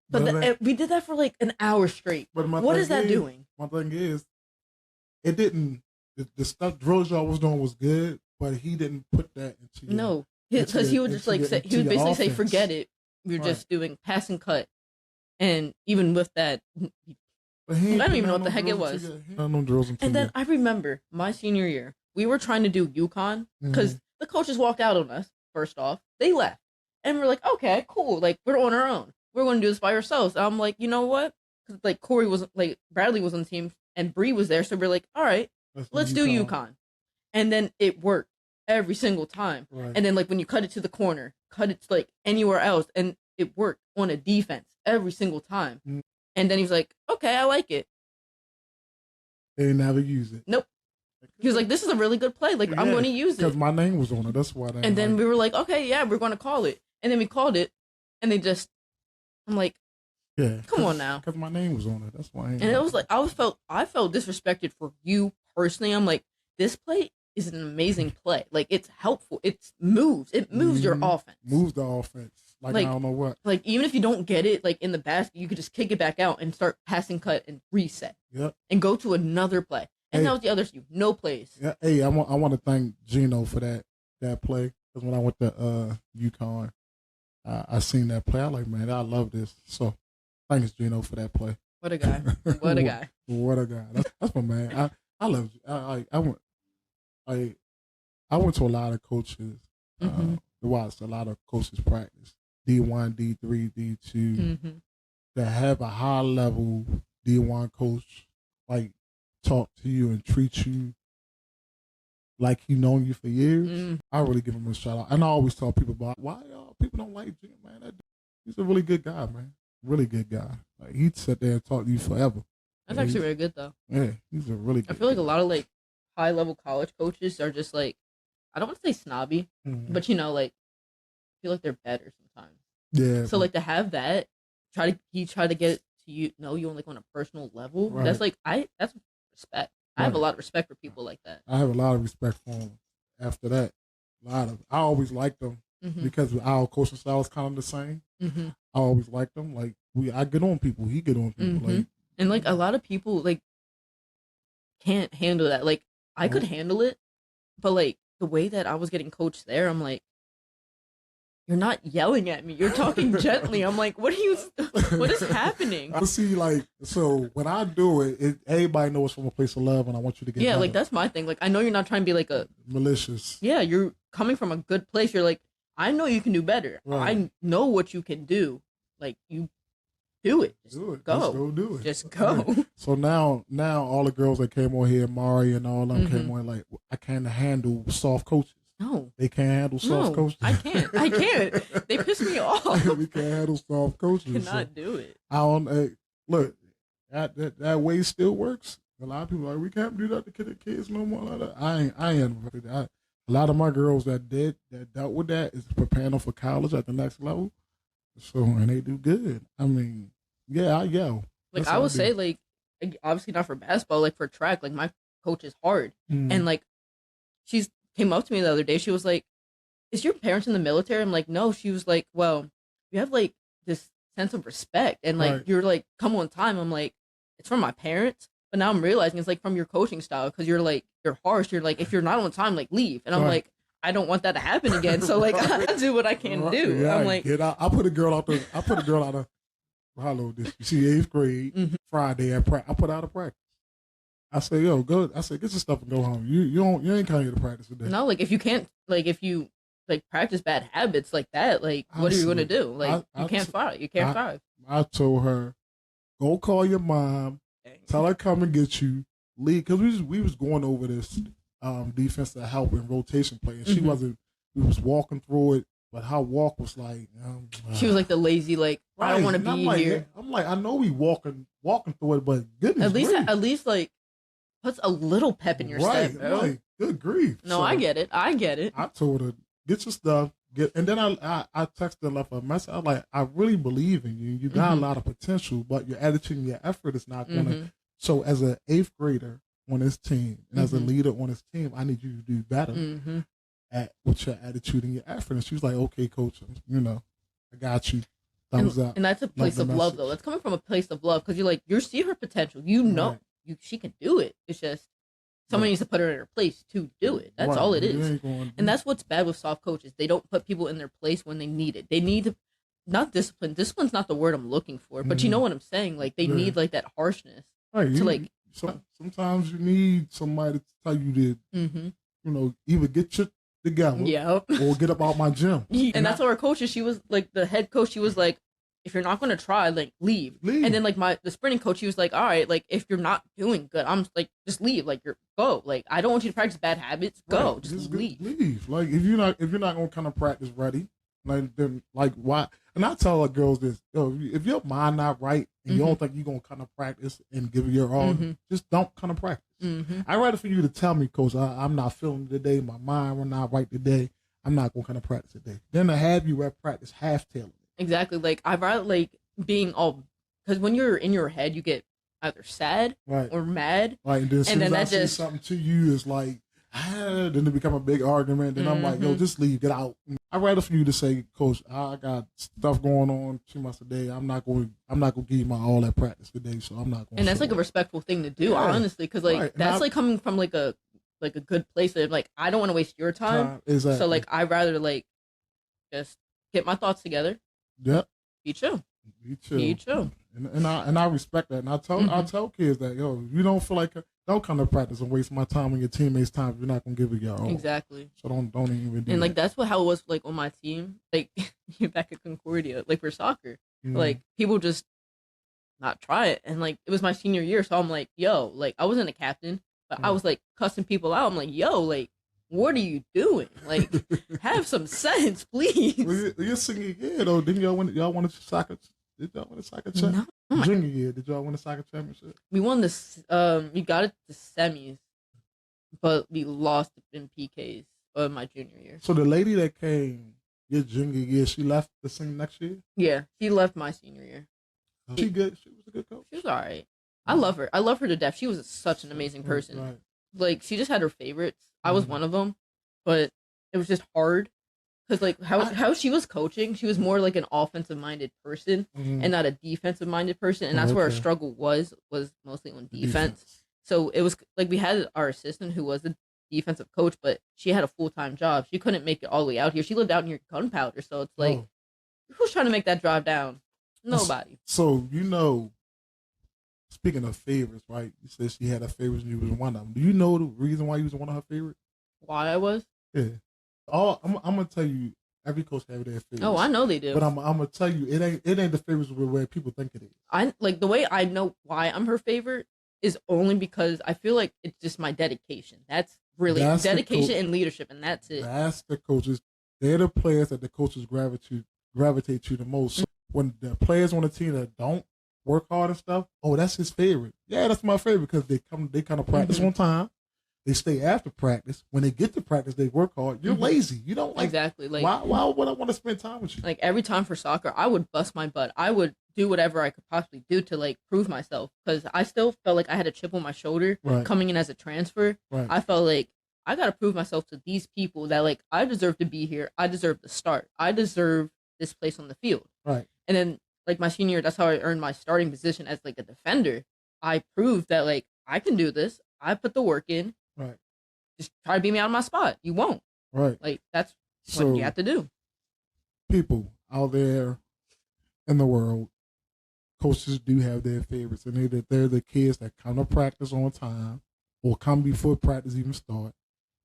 But we did that for like an hour straight. But what is that doing? My thing is, it didn't. The stuff drills y'all was doing was good, but he didn't put that into. No. Because he would just like say, he would basically say, "Forget it. We're just doing pass and cut," and even with that, I don't even know what the heck it was. And then I remember my senior year, we were trying to do UConn because the coaches walked out on us. First off, they left, and we're like, "Okay, cool. Like we're on our own. We're going to do this by ourselves." And I'm like, you know what? Because like Corey was like Bradley was on the team and Bree was there, so we're like, "All right, let's do UConn," and then it worked. Every single time. And then like when you cut it to the corner, cut it to like anywhere else, and it worked on a defense every single time. And then he was like, okay, I like it. They never use it. Nope. He was like, this is a really good play. Like I'm going to use it. Because my name was on it. That's why. And then we were like, okay, yeah, we're going to call it. And then we called it, and they just, I'm like, come on now. Because my name was on it. That's why. And it was like I felt disrespected for you personally. I'm like, this play is an amazing play. Like it's helpful. It moves your offense. Moves the offense. Like I don't know what. Like even if you don't get it like in the basket, you could just kick it back out and start passing cut and reset. Yep. And go to another play. And that was the other few. No plays. Yeah. Hey, I want to thank Gino for that play. Because when I went to UConn, I seen that play. I like, man, I love this. So thanks Gino for that play. What a guy. What a guy. What a guy. That's my man. I love you. I went to a lot of coaches. Watched a lot of coaches practice D1, D3, D2 that have a high level D1 coach like talk to you and treat you like he known you for years. I really give him a shout out. And I always tell people about why y'all people don't like Jim, man. He's a really good guy, man. Really good guy. Like he'd sit there and talk to you forever. That's actually very good though. Yeah, he's a really good I feel like a lot of like high level college coaches are just like, I don't want to say snobby, but you know, like I feel like they're better sometimes. Yeah. So like to have that, try to get to you know you on like on a personal level. Right. That's like that's respect. Right. I have a lot of respect for people like that. I have a lot of respect for them. After that, I always liked them because our coaching style is kind of the same. Mm-hmm. I always liked him. Like I get on people, he get on people. Mm-hmm. Like, and like a lot of people like can't handle that. Like I could handle it, but like the way that I was getting coached there, I'm like, you're not yelling at me. You're talking gently. I'm like, what is happening? I see, like, so when I do it, everybody knows from a place of love, and I want you to get better. Like that's my thing. Like I know you're not trying to be like a malicious. Yeah, you're coming from a good place. You're like, I know you can do better. Right. I know what you can do. Like you do it. Just do it. Go. Just go do it. Just go. Yeah. So now all the girls that came on here, Mari and all them came on, like, I can't handle soft coaches. No. They can't handle soft coaches. I can't. They piss me off. We can't handle soft coaches. Cannot do it. I don't look, that way still works. A lot of people are like, we can't do that to kids no more. Like that. I ain't a lot of my girls that dealt with that is preparing them for college at the next level. So, and they do good. I mean, yeah, I yell. Like I would say, like, obviously not for basketball, like for track, like my coach is hard. And like she's came up to me the other day. She was like, is your parents in the military? I'm like, no. She was like, well, you have like this sense of respect and like you're like come on time. I'm like, it's from my parents, but now I'm realizing it's like from your coaching style because you're like you're harsh. You're like, if you're not on time, like leave. And I'm like, I don't want that to happen again. So like I do what I can do. Yeah, I'm like, I put a girl out there. I put a girl out of hello. This you see 8th grade Friday at practice. I put out of practice. I say, yo, go. I say, get your stuff and go home. You ain't coming here to practice today. No, like if you can't, like if you like practice bad habits like that, like what are you gonna do? Like you can't thrive. You can't thrive. I told her, go call your mom. Tell her come and get you. Leave because we was going over this defensive help and rotation play, and she wasn't. We was walking through it, but her walk was like she was like the lazy, like I don't want to be here. I'm like, I know we walking through it, but goodness, at least like puts a little pep in your step, bro. Like, good grief. No, so, I get it. I told her, get your stuff, and then I texted and left a message. I was like, I really believe in you. You got a lot of potential, but your attitude and your effort is not gonna. So as an 8th grader on this team, and as a leader on this team, I need you to do better with your attitude and your effort. And she was like, okay, coach, I got you. Thumbs up. And that's a place of love, though. That's coming from a place of love because you're like, you see her potential. You know. She can do it. It's just someone needs to put her in her place to do it. That's all it is. And that's what's bad with soft coaches. They don't put people in their place when they need it. They need to, not discipline. Discipline's not the word I'm looking for, but you know what I'm saying? Like they need like that harshness to like. Sometimes you need somebody to tell you to, either get your together or get up out my gym. And that's what our coach is. She was like the head coach. She was like, if you're not going to try, like leave. And then like the sprinting coach, he was like, all right, like if you're not doing good, I'm like, just leave. Like go. Like I don't want you to practice bad habits. Go. Just leave. Leave. Like if you're not going to kind of practice ready, like then like why? And I tell our girls this, if your mind not right and you don't think you're going to kind of practice and give it your all, just don't kind of practice. I'd rather for you to tell me, coach, I'm not feeling today. My mind will not right today. I'm not going to kind of practice today. Then to have you at practice half-tailored. Exactly. Like I'd rather like being all because when you're in your head, you get either sad or mad. Right, and then as soon as I say something to you, it's like then it become a big argument. Then I'm like, yo, just leave, get out. I'd rather for you to say, coach, I got stuff going on 2 months a day. I'm not going to give you my all at practice today, so I'm not going. And that's like a respectful thing to do, honestly, because like that's like coming from like a good place of like I don't want to waste your time. Exactly. So like I'd rather like just get my thoughts together. Yep. Be chill. And I respect that. And I tell kids that, yo, you don't feel like don't come to practice and waste my time and your teammates' time if you're not gonna give it your all. Exactly. So don't even do and like that. that's how it was like on my team, like back at Concordia, like for soccer. Like people just not try it. And like it was my senior year, so I'm like, yo, like I wasn't a captain, but I was like cussing people out. I'm like, yo, like what are you doing? Like, have some sense, please. Well, you're singing year though. Didn't y'all win a soccer? Did y'all win a soccer championship? No. Junior year, did y'all win a soccer championship? We won this. We got it to semis, but we lost in PKs my junior year. So the lady that came your junior year, she left to sing next year. Yeah, she left my senior year. She good. She was a good coach. She was all right. I love her. I love her to death. She was such an amazing person. Right. Like she just had her favorites. I was one of them, but it was just hard Because like how she was coaching, she was more like an offensive minded person and not a defensive minded person, and that's where our struggle was mostly on defense. So it was like we had our assistant who was a defensive coach, but she had a full-time job. She couldn't make it all the way out here. She lived out near Gunpowder, so it's like who's trying to make that drive down? Nobody. So speaking of favorites, right? You said she had her favorites and you was one of them. Do you know the reason why you was one of her favorites? Why I was? Yeah. I'm gonna tell you, every coach have their favorites. Oh, I know they do. But I'm gonna tell you, it ain't the favorites where people think it is. I like the way I know why I'm her favorite is only because I feel like it's just my dedication. That's really dedication and leadership, and that's it. That's the coaches. They're the players that the coaches gravitate to the most. When the players on the team that don't work hard and stuff, oh, that's his favorite. Yeah, that's my favorite because they kind of practice on time. They stay after practice. When they get to practice, they work hard. You're lazy. You don't like exactly like why would I want to spend time with you? Like every time for soccer, I would bust my butt. I would do whatever I could possibly do to like prove myself because I still felt like I had a chip on my shoulder coming in as a transfer. Right. I felt like I got to prove myself to these people that like I deserve to be here. I deserve to start. I deserve this place on the field. Right. And then like my senior year, that's how I earned my starting position as like a defender. I proved that like I can do this. I put the work in. Right. Just try to beat me out of my spot. You won't. Right. Like that's what you have to do. People out there in the world, coaches do have their favorites, and they're the kids that come to practice on time or come before practice even start,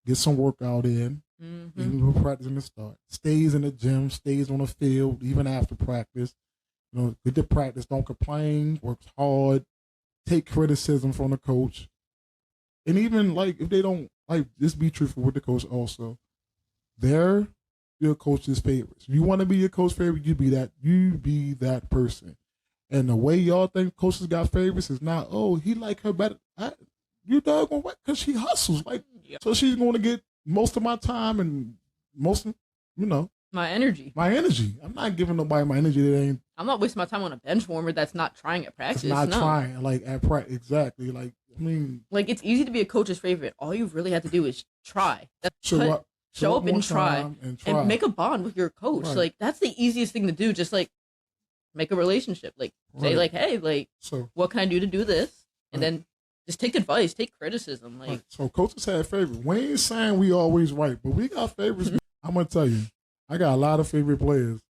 get some workout in, even before practice even start, stays in the gym, stays on the field even after practice. You know, get to practice, don't complain, works hard, take criticism from the coach. And even like if they don't like, just be truthful with the coach also. They're your coach's favorites. You want to be your coach's favorite, you be that person. And the way y'all think coaches got favorites is not, oh, he like her better. You doggone what? Because she hustles. Like, so she's going to get most of my time and most, my energy. I'm not giving nobody my energy that ain't. I'm not wasting my time on a bench warmer that's not trying at practice. Trying, like at practice. Exactly. Like, I mean. Like, it's easy to be a coach's favorite. All you really have to do is try. Show up and try. And make a bond with your coach. Right. Like, that's the easiest thing to do. Just, like, make a relationship. Like, say, like, hey, like, what can I do to do this? And then just take advice, take criticism. Like, so coaches have favorites. We ain't saying we always right, but we got favorites. I'm going to tell you, I got a lot of favorite players.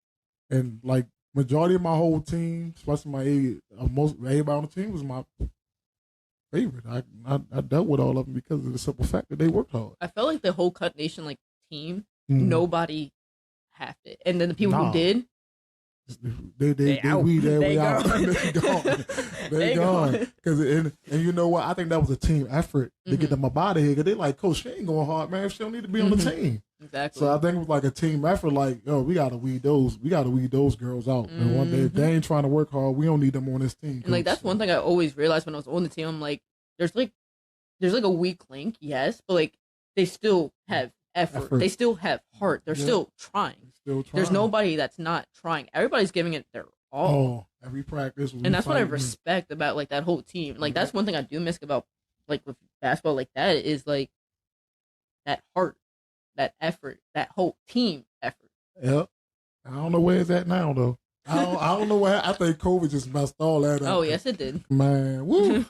And, like, majority of my whole team, especially my age, everybody on the team was my favorite. I dealt with all of them because of the simple fact that they worked hard. I felt like the whole Cut Nation, like, team, nobody halved it. And then the people who did, they weed their way out. They gone. And you know what? I think that was a team effort to get them up out of here. Because they like, Coach, she ain't going hard, man. She don't need to be on the team. Exactly. So I think it was like a team effort. Like, yo, we gotta weed those girls out. And one day, if they ain't trying to work hard, we don't need them on this team. And like that's one thing I always realized when I was on the team. I'm like, there's like a weak link, yes, but like they still have effort. They still have heart. They're still trying. There's nobody that's not trying. Everybody's giving it their all. Every practice. And that's what I respect about like that whole team. Like that's one thing I do miss about like with basketball like that is like that heart, that effort, that whole team effort. Yep. I don't know where it's at now though. I don't know where. I think COVID just messed all that up. Oh yes, it did. Man, woo.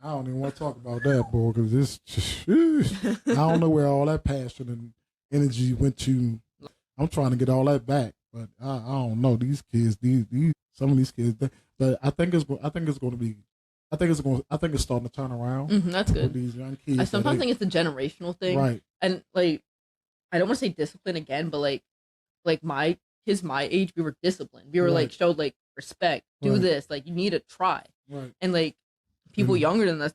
I don't even want to talk about that, boy, because I don't know where all that passion and energy went to. I'm trying to get all that back, but I don't know. These kids, some of these kids, but I think it's starting to turn around. That's good. These young kids. I sometimes think it's a generational thing, right? And like, I don't want to say discipline again, but like my kids my age, we were disciplined. We were like showed like respect. Do this. Like you need to try. Right. And like people younger than us,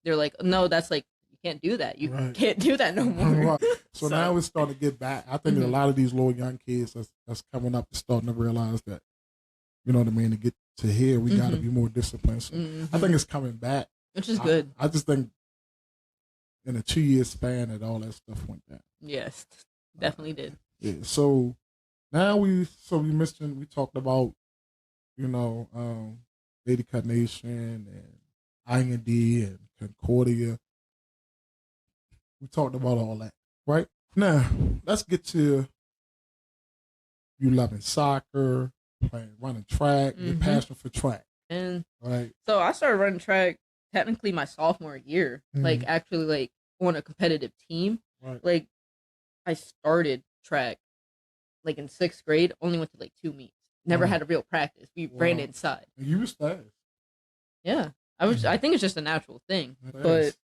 they're like, no, that's like. Can't do that. You can't do that no more. Right. So now it's starting to get back. I think that a lot of these little young kids that's coming up is starting to realize that, you know what I mean, to get to here, we got to be more disciplined. So I think it's coming back. Which is good. I just think in a 2-year span that all that stuff went down. Yes, definitely did. Yeah. So now we talked about, Lady Cut Nation and IND and Concordia. We talked about all that, right? Now, let's get to you loving soccer, running track, your passion for track. And right. So I started running track technically my sophomore year, like actually like on a competitive team. Right. Like I started track like in 6th grade, only went to like 2 meets. Never had a real practice. We ran inside. You was fast. Yeah. I think it's just a natural thing. But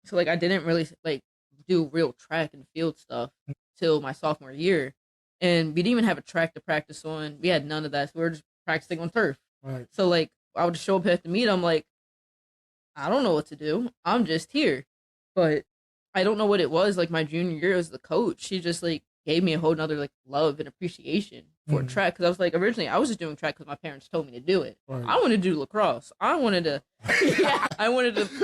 so like I didn't really like do real track and field stuff till my sophomore year. And we didn't even have a track to practice on. We had none of that. So we were just practicing on turf. Right. So like I would just show up at the meet. I'm like, I don't know what to do. I'm just here. But I don't know what it was. Like my junior year as the coach, she just like gave me a whole nother like love and appreciation for track. Cause I was like, originally I was just doing track because my parents told me to do it. Right. I wanted to do lacrosse. I wanted to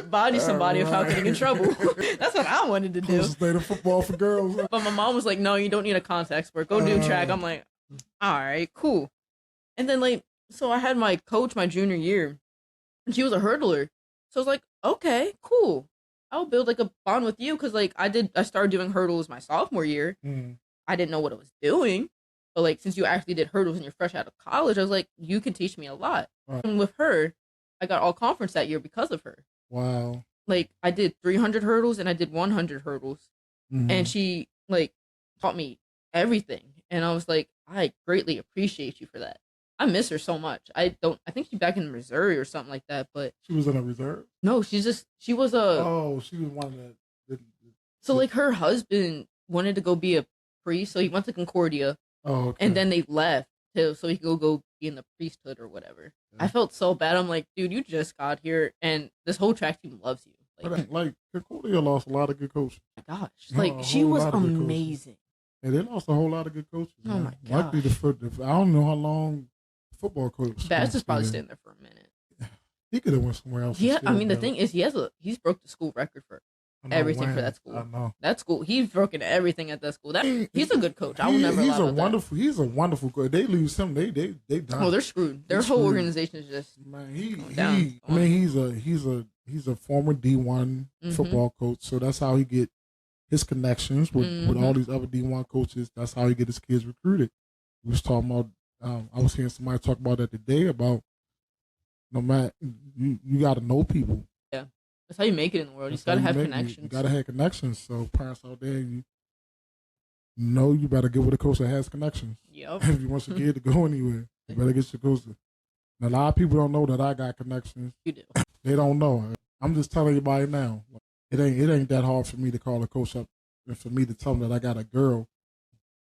body somebody without getting in trouble. That's what I wanted to do. State of football for girls. But my mom was like, no, you don't need a contact sport. Go do track. I'm like, all right, cool. And then like, so I had my coach my junior year and she was a hurdler. So I was like, okay, cool. I'll build like a bond with you. Cause like I started doing hurdles my sophomore year. I didn't know what I was doing. But like, since you actually did hurdles and you're fresh out of college, I was like, you can teach me a lot. Right. And with her, I got all conference that year because of her. Wow. Like I did 300 hurdles and I did 100 hurdles. And she like taught me everything. And I was like, I greatly appreciate you for that. I miss her so much. I think she's back in Missouri or something like that, but she was in a reserve? No, she was she was one that so like her husband wanted to go be a priest, so he went to Concordia. Oh, okay. And then they left so he could go be in the priesthood or whatever. Yeah. I felt so bad. I'm like, dude, you just got here and this whole track team loves you. Like Concordia lost a lot of good coaches. Oh my gosh. Like she was amazing. And they lost a whole lot of good coaches. Oh my gosh. Likely I don't know how long football coach. Bass is probably staying there for a minute. He could have went somewhere else. Yeah, I mean the thing is he's broke the school record for everything for that school. I know. That school, he's broken everything at that school. He's a good coach. I will never lie about that. He's a wonderful coach. They lose him, they done. Oh, they're screwed. Their whole organization is just down. I mean, he's a former D1 football coach, so that's how he get his connections with all these other D1 coaches. That's how he get his kids recruited. We was talking about. I was hearing somebody talk about that today about no matter you got to know people. Yeah, that's how you make it in the world. You got to have connections. You got to have connections. So parents out there, you better get with a coach that has connections. Yep. If you want your kid to go anywhere, you better get your coach. And a lot of people don't know that I got connections. You do. They don't know. I'm just telling everybody now. It ain't that hard for me to call a coach up and for me to tell them that I got a girl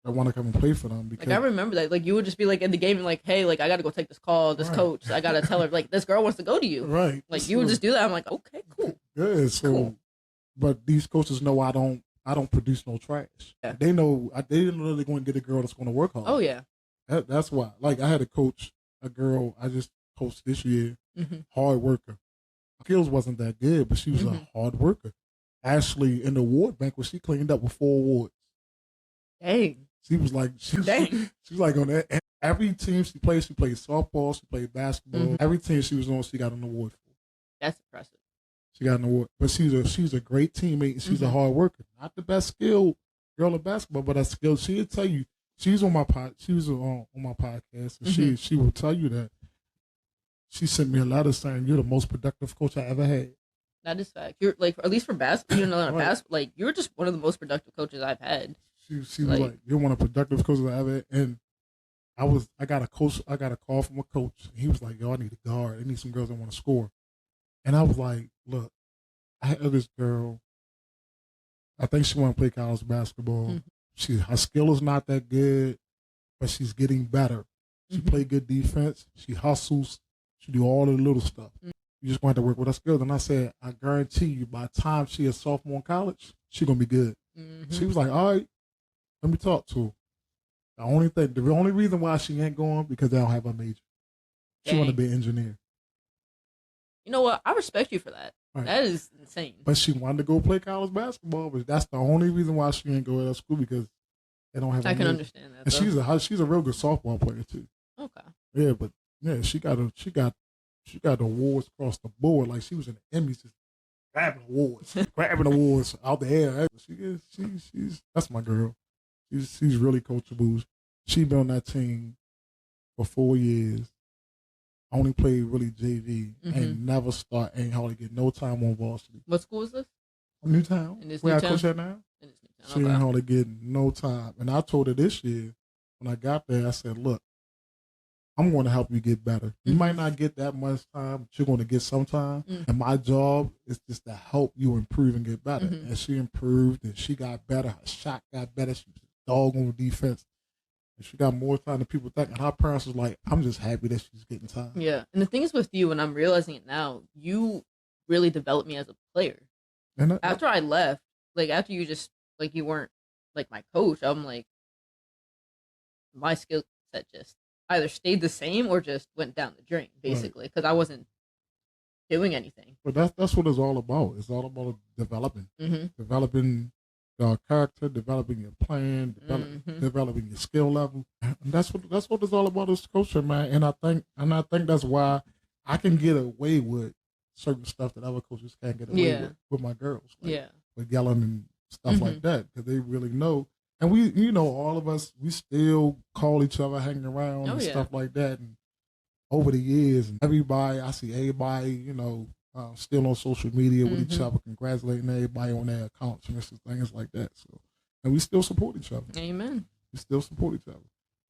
that want to come and play for them. Because like I remember that. Like you would just be like in the game and like, hey, like I got to go take this call. This coach, I got to tell her like this girl wants to go to you. Right. Like you would just do that. I'm like, okay, cool. Good. So, cool. But these coaches know I don't produce no trash. Yeah. They know they're going to get a girl that's going to work hard. Oh yeah. That's why. Like I had to coach a girl I just coached this year, hard worker. Skills wasn't that good, but she was a hard worker. Actually, in the award banquet, she cleaned up with 4 awards. Dang. She was like, she was like on that. Every team she played softball, she played basketball. Every team she was on, she got an award for. That's impressive. She got an award, but she's a great teammate. And she's a hard worker. Not the best skilled girl in basketball, but a skilled. She'll tell you. She's on my She was on my podcast, and she will tell you that. She sent me a letter saying you're the most productive coach I ever had. That is fact. You're like, at least for basketball, basketball, like you're just one of the most productive coaches I've had. She was like, you're one of the productive coaches I ever had. And I got a call from a coach. He was like, yo, I need a guard. I need some girls that want to score. And I was like, look, I have this girl. I think she want to play college basketball. Her skill is not that good, but she's getting better. She play good defense. She hustles. She do all the little stuff. You just going to have to work with her skills. And I said, I guarantee you, by the time she is sophomore in college, she's going to be good. She was like, all right, let me talk to her. The only reason why she ain't going, because they don't have a major. She want to be an engineer. You know what? I respect you for that. Right. That is insane. But she wanted to go play college basketball, but that's the only reason why she ain't go to that school, because they don't have a major. I can understand that. And she's a real good softball player too. Okay. Yeah, but yeah, she got awards across the board. Like she was in the Emmys, just grabbing awards out the air. She's that's my girl. She's really coachable. She been on that team for 4 years. Only played really JV. Ain't never ain't hardly get no time on varsity. What school is this? Newtown. In this Where Newtown? I coach at now? In this Newtown. She ain't hardly getting no time. And I told her this year, when I got there, I said, look, I'm going to help you get better. You might not get that much time, but you're going to get some time. And my job is just to help you improve and get better. And she improved and she got better. Her shot got better. She was a dog on defense. And she got more time than people think. And her parents was like, I'm just happy that she's getting time. Yeah. And the thing is with you, and I'm realizing it now, you really developed me as a player. And after I left, like after you just, like you weren't like my coach, I'm like, my skill set just either stayed the same or just went down the drain, basically, because I wasn't doing anything. But that's what it's all about. It's all about developing. Developing your character, developing your plan, developing your skill level. And that's what it's all about as coaching, man. And I think that's why I can get away with certain stuff that other coaches can't get away with my girls. Like, with yelling and stuff like that, because they really know. And we, all of us, we still call each other, hanging around and stuff like that. And over the years, and I see everybody, still on social media with each other, congratulating everybody on their accomplishments and things like that. So, and we still support each other. Amen. We still support each other.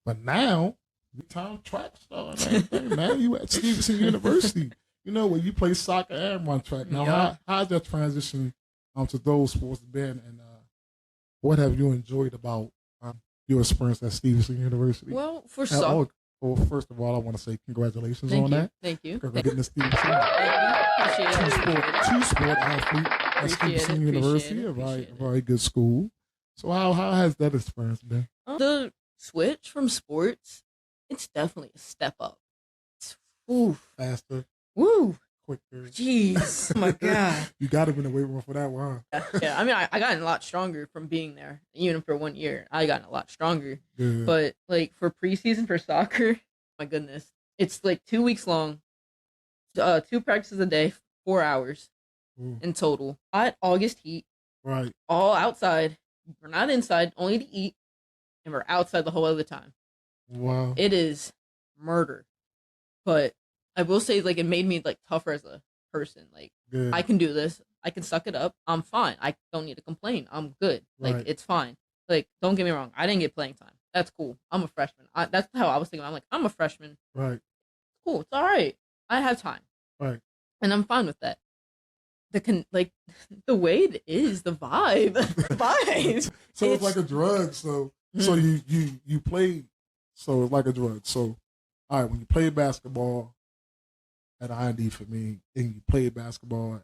But now, we time track star and everything. Now you at Stevenson University, where you play soccer and run track. Now, how's that transition to those sports been, and what have you enjoyed about your experience at Stevenson University? Well, for soccer. Well, first of all, I want to say congratulations on that. Thank you. For getting to Stevenson. Appreciate it. Two-sport athlete at Stevenson University, a very good school. So how has that experience been? The switch from sports, it's definitely a step up. It's faster. Woo. Quicker. Jeez. Oh my God. You got to be in the weight room for that one. Yeah. I mean, I got a lot stronger from being there. Even for 1 year, I got a lot stronger. Good. But like for preseason for soccer, my goodness, it's like 2 weeks long, 2 practices a day, 4 hours in total. Hot August heat. Right. All outside. We're not inside, only to eat, and we're outside the whole other time. Wow. It is murder. But I will say, like, it made me like tougher as a person. Like, good. I can do this. I can suck it up. I'm fine. I don't need to complain. I'm good. Like, it's fine. Like, don't get me wrong. I didn't get playing time. That's cool. I'm a freshman. That's how I was thinking. I'm like, I'm a freshman. Right. Cool. It's all right. I have time. Right. And I'm fine with that. The way it is, the vibe. So it's like a drug. So you play. So it's like a drug. So, all right, when you play basketball at IND for me, and you played basketball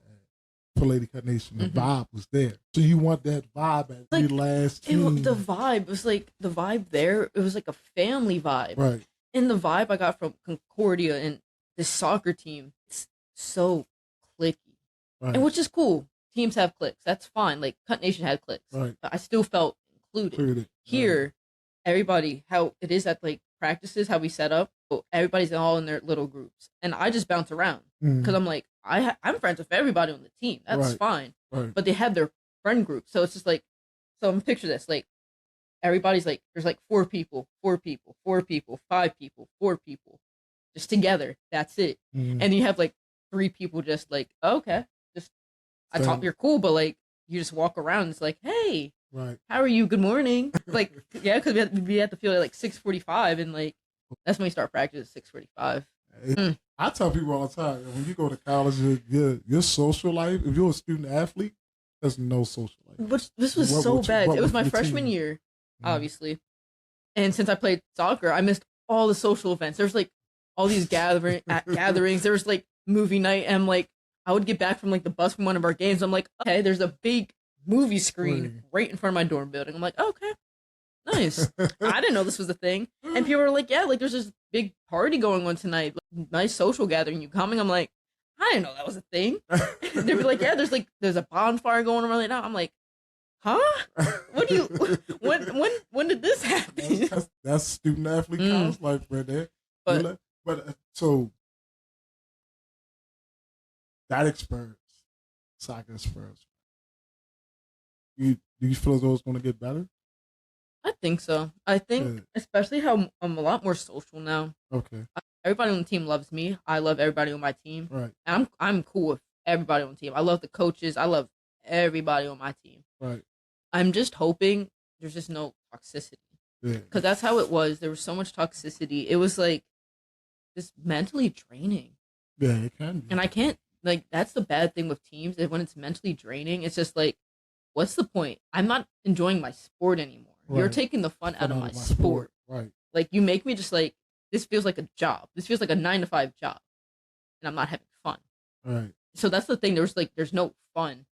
for Lady Cut Nation, the vibe was there. So you want that vibe at the last team. The vibe was like, the vibe there, it was like a family vibe. Right. And the vibe I got from Concordia and this soccer team, it's so clicky. Right. And which is cool. Teams have cliques. That's fine. Like Cut Nation had cliques. Right. But I still felt included. Here, everybody, how it is at like practices, how we set up, everybody's all in their little groups. And I just bounce around because I'm like, I'm friends with everybody on the team. That's fine. Right. But they have their friend group. So it's just like, so I'm picture this, like everybody's like, there's like 4 people, 5 people, 4 people just together. That's it. And you have like 3 people just like, oh, okay, just I thought you're cool, but like you just walk around. It's like, hey, how are you? Good morning. Like, yeah, because we had to feel like 6:45, and like that's when we start practice at 6:45. I tell people all the time, when you go to college, your social life, if you're a student athlete, there's no social life. Which this was so bad. It was my freshman year, obviously, and since I played soccer, I missed all the social events. There's like all these gatherings. There was like movie night, and like I would get back from like the bus from one of our games. I'm like, okay, there's a big movie screen right in front of my dorm building. I'm like, okay, nice. I didn't know this was a thing. And people were like, yeah, like there's this big party going on tonight, like, nice social gathering. You coming? I'm like, I didn't know that was a thing. They'd be like, yeah, there's a bonfire going on right now. I'm like, huh? What do you? When did this happen? That's student athlete college life right there. But so that experience, soccer experience, do you feel as though it's going to get better? I think so. I think Good. especially how I'm a lot more social now. Okay. Everybody on the team loves me. I love everybody on my team. Right. And I'm cool with everybody on the team. I love the coaches. I love everybody on my team. Right. I'm just hoping there's just no toxicity. Yeah. Because that's how it was. There was so much toxicity. It was like just mentally draining. Yeah, it can be. And I can't, like, that's the bad thing with teams. Is when it's mentally draining, it's just like, what's the point? I'm not enjoying my sport anymore. You're Right. taking the fun out of my sport. Right. Like, you make me just like, this feels like a job. This feels like a 9-to-5 job. And I'm not having fun. Right. So that's the thing. There's no fun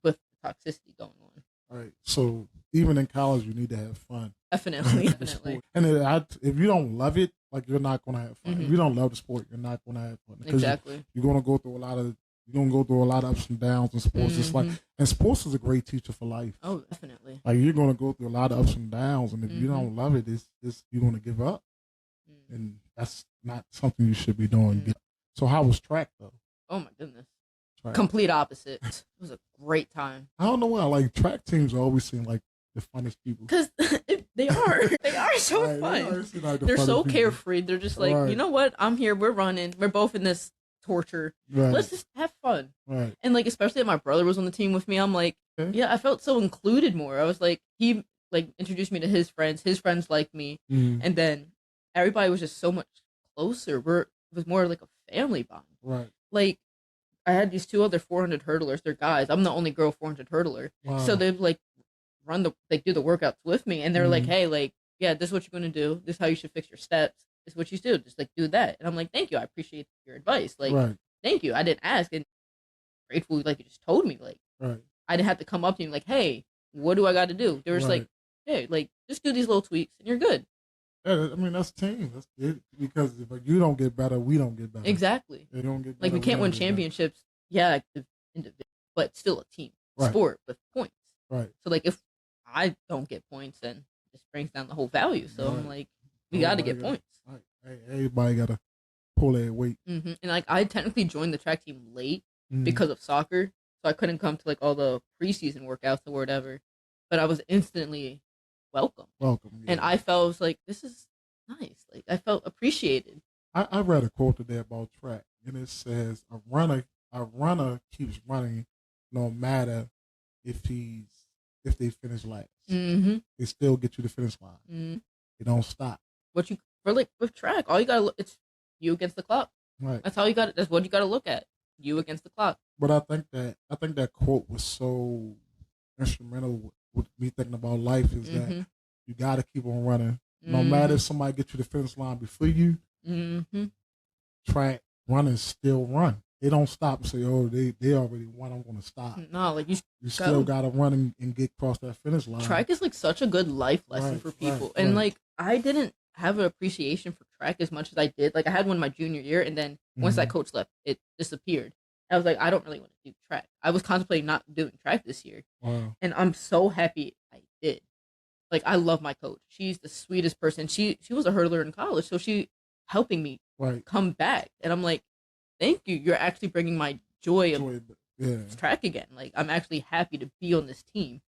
with the toxicity going on. Right. So even in college, you need to have fun. Definitely. The Definitely. sport. And if you don't love it, like you're not gonna have fun. If Mhm. you don't love the sport, you're not gonna have fun. 'Cause Exactly. You're gonna go through a lot of ups and downs in sports. It's like, Mhm. and sports is a great teacher for life. Oh, definitely. Like you're gonna go through a lot of ups and downs, and if you Mhm. don't love it, it's you're gonna give up, Mm. and that's not something you should be doing. Mm. So how was track though? Oh my goodness. Track. Complete opposite. It was a great time. I don't know why. Like track teams always seem like the funnest people. Because they are. They are so Right, they fun. always seem like the They're funnest so people. carefree. They're just like, Right. you know what? I'm here. We're running. We're both in this torture. Right. Let's just have fun. Right. And like, especially if my brother was on the team with me, I'm like, Okay. yeah, I felt so included more. I was like, he like introduced me to his friends. His friends liked me, Mhm. and then everybody was just so much closer. It was more like a family bond. Right. Like, I had these two other 400 hurdlers. They're guys. I'm the only girl 400 hurdler. Wow. So they'd like do the workouts with me, and they're like, Mhm. hey, like, yeah, this is what you're gonna do. This is how you should fix your steps. This is what you do. Just like do that. And I'm like, thank you. I appreciate your advice. Like, Right. thank you. I didn't ask, and grateful like you just told me. Like, Right. I didn't have to come up to you like, hey, what do I got to do? They were just Right. like, hey, like just do these little tweaks, and you're good. Yeah, I mean that's team. That's it. Because if you don't get better, we don't get better. Exactly. They don't get Like, better, we can't don't win get better. championships. Yeah, individual, but still a team Right. sport with points. Right. So like, if I don't get points, then it just brings down the whole value. So I'm Right. like, we got to Everybody get got- points. Right. Hey, everybody got to pull their weight. And like, I technically joined the track team late Mhm. because of soccer, so I couldn't come to like all the preseason workouts or whatever. But I was instantly welcome, Welcome. and yeah. I felt like this is nice. Like, I felt appreciated. I read a quote today about track, and it says a runner keeps running no matter if they finish last. Mm-hmm. They still get you to the finish line. Mm-hmm. They don't stop. What you for like with track, all you gotta look, it's you against the clock. Right. That's all you got. That's what you gotta look at. You against the clock. But I think that quote was so instrumental with me thinking about life is that Mm-hmm. you got to keep on running. No matter if somebody gets you to the finish line before you, Mm-hmm. track runners still run. They don't stop and say, oh, they already won, I'm going to stop. No, like You still got to run and get across that finish line. track is like such a good life lesson Right, for people, right, and right. like I didn't have an appreciation for track as much as I did. Like, I had one my junior year, and then once that Mhm. coach left, it disappeared. I was like, I don't really want to do track. I was contemplating not doing track this year, Wow. and I'm so happy I did. Like, I love my coach. She's the sweetest person. She was a hurdler in college, so she helping me Right. come back, and I'm like, thank you. You're actually bringing my joy of Yeah. track again. Like, I'm actually happy to be on this team.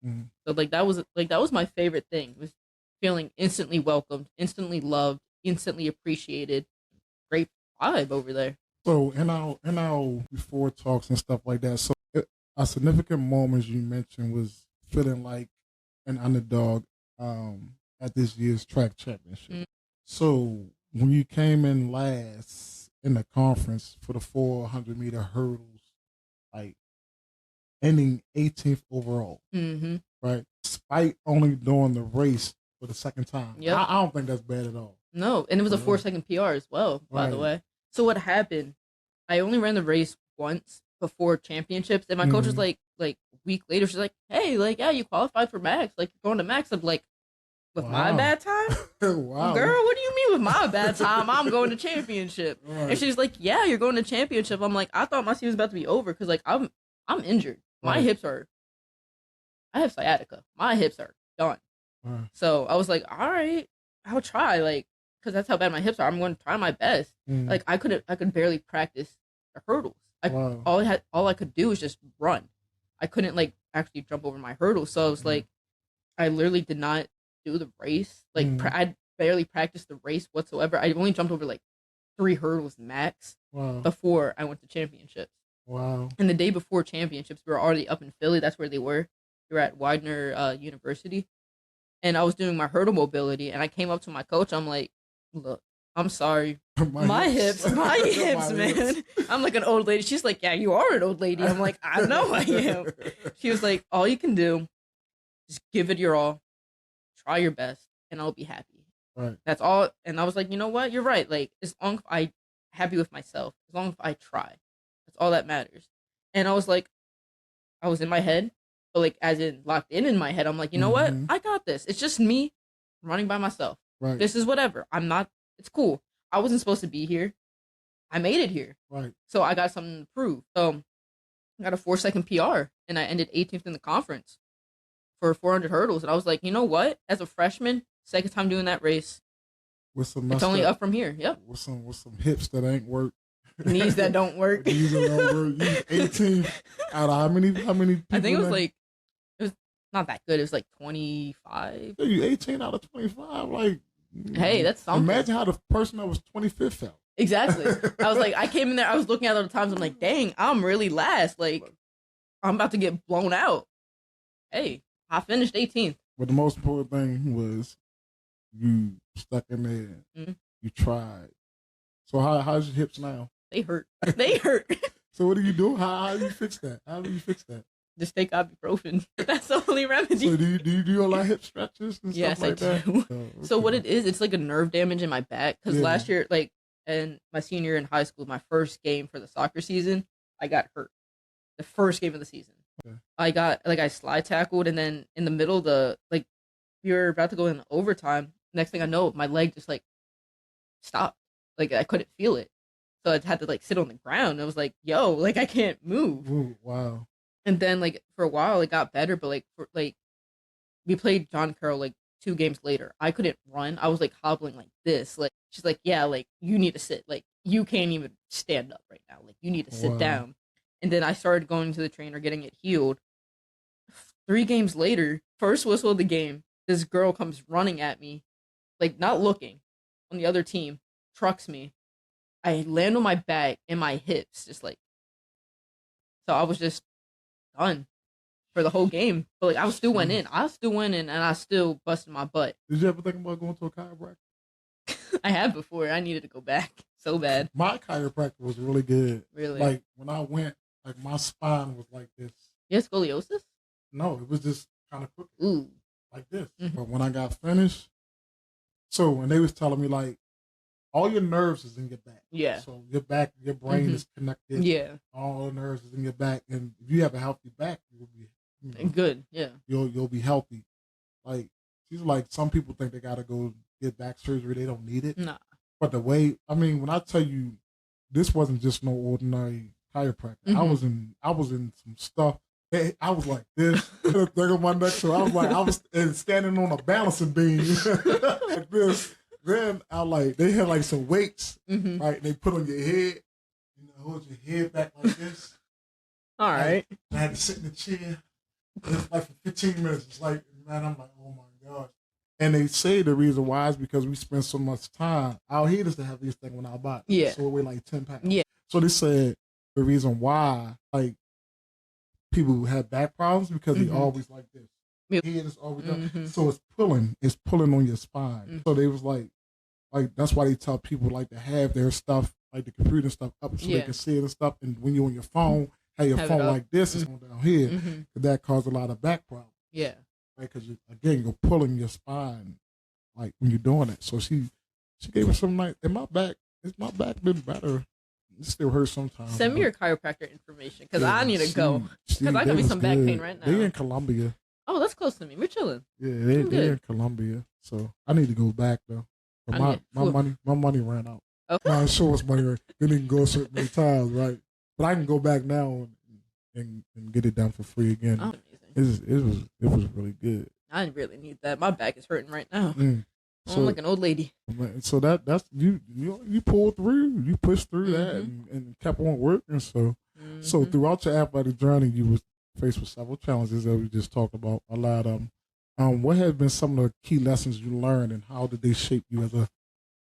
Mhm. So like that was my favorite thing, was feeling instantly welcomed, instantly loved, instantly appreciated. Great vibe over there. So in our before talks and stuff like that, so a significant moment you mentioned was feeling like an underdog at this year's track championship. Mm. So when you came in last in the conference for the 400-meter hurdles, like ending 18th overall, Mm-hmm. right? Despite only doing the race for the second time. Yep. I don't think that's bad at all. No, and it was a Right. 4-second PR as well, by the Right. way. So what happened? I only ran the race once before championships, and my coach was Mhm. like a week later, she's like, "Hey, like, yeah, you qualified for Max. Like, you're going to Max." I'm like, with my Wow. bad time, Wow. girl. What do you mean with my bad time? I'm going to championship. Right. And she's like, "Yeah, you're going to championship." I'm like, I thought my season was about to be over because like I'm injured. My Right. hips are. I have sciatica. My hips are done. Right. So I was like, all right, I'll try. Like, because that's how bad my hips are. I'm going to try my best. Mm. Like, I could barely practice the hurdles. Wow. All I could do was just run. I couldn't like actually jump over my hurdles. So I was Mhm. like, I literally did not do the race. Like I barely practiced the race whatsoever. I only jumped over like 3 hurdles max before I went to championships. Wow. And the day before championships, we were already up in Philly. That's where they were. They were at Widener University. And I was doing my hurdle mobility. And I came up to my coach. I'm like, look, I'm sorry. My hips, man. I'm like an old lady. She's like, yeah, you are an old lady. I'm like, I know I am. She was like, all you can do is give it your all. Try your best. And I'll be happy. Right. That's all. And I was like, you know what? You're right. Like, as long as I'm happy with myself, as long as I try. That's all that matters. And I was like, I was in my head, but like as in locked in my head, I'm like, you know what? I got this. It's just me running by myself. Right. This is whatever. It's cool. I wasn't supposed to be here. I made it here. Right. So I got something to prove. So I got a 4-second PR and I ended 18th in the conference for 400 hurdles. And I was like, you know what? As a freshman, second time doing that race, it's only up from here. Yep. With some hips that ain't work. Knees that don't work. Knees that don't work. 18 out of how many people? I think it was not that good. It was like 25. You 18 out of 25. Like, hey, that's something. Imagine how the person that was 25th felt. Exactly. I was like, I came in there, I was looking at all the times, I'm like, dang, I'm really last. Like, I'm about to get blown out. Hey, I finished 18th. But the most important thing was you stuck in there. You tried. So how's your hips now? They hurt. They hurt. So what do you do? How do you fix that? How do you fix that? Just take ibuprofen. That's the only remedy. So do you do a lot of hip stretches and yes, stuff like that? I do. Oh, okay. So what it is, it's like a nerve damage in my back. Because last year, like, and my senior year in high school, my first game for the soccer season, I got hurt. The first game of the season. Okay. I slide tackled, and then in the middle of we were about to go in overtime. Next thing I know, my leg just like stopped. Like I couldn't feel it. So I had to like sit on the ground. I was like, yo, like I can't move. Ooh, wow. And then like for a while it got better, but we played John Carroll like 2 games later. I couldn't run. I was like hobbling like this. Like she's like, yeah, like you need to sit. Like you can't even stand up right now. Like you need to sit down. And then I started going to the trainer, getting it healed. 3 games later, first whistle of the game, this girl comes running at me, like not looking, on the other team, trucks me. I land on my back and my hips, just like. So I was just done for the whole game. But like I still went in. And I still busted my butt. Did you ever think about going to a chiropractor? I have before. I needed to go back so bad. My chiropractor was really good. Really? Like when I went, like my spine was like this. You have scoliosis? No, it was just kind of crooked. Ooh. Like this. But when I got finished, so when they was telling me like, all your nerves is in your back. Yeah. So your back, your brain is connected. Yeah. All the nerves is in your back, and if you have a healthy back, you'll be good. Yeah. You'll be healthy. Like she's like, some people think they gotta go get back surgery. They don't need it. Nah. But the way, I mean, when I tell you, this wasn't just no ordinary chiropractor. I was in some stuff. I was like this, thing on my neck. So I was standing on a balancing beam like this. Then they had like some weights, right? They put on your head, hold your head back like this. All right. I had to sit in the chair, like for 15 minutes. It's like, man, I'm like, oh my gosh. And they say the reason why is because we spend so much time. Our head is to have these things on our body. Yeah. So we weigh like 10 pounds. Yeah. So they said the reason why, like, people who have back problems because they always like this. Head is always up. So it's pulling on your spine. So they was like that's why they tell people like to have their stuff, like the computer stuff up so they can see it and stuff. And when you're on your phone, have your phone like this is on down here. That causes a lot of back problems. Yeah. Right, because you're pulling your spine, like when you're doing it. So she gave me some like, and my back been better. It still hurts sometimes. Send me your chiropractor information because I need to go. Because I got me some back pain right now. They in Columbia. Oh, that's close to me. We're chilling. Yeah, they're in Columbia. So I need to go back though. But my money ran out. Okay. My insurance money ran. It didn't go certain many times, right? But I can go back now and get it done for free again. Oh, amazing. It was really good. I really need that. My back is hurting right now. I'm like an old lady. So that's you pulled through, you pushed through that and kept on working. So so throughout your athletic journey, you was faced with several challenges that we just talked about. A lot of them What have been some of the key lessons you learned, and how did they shape you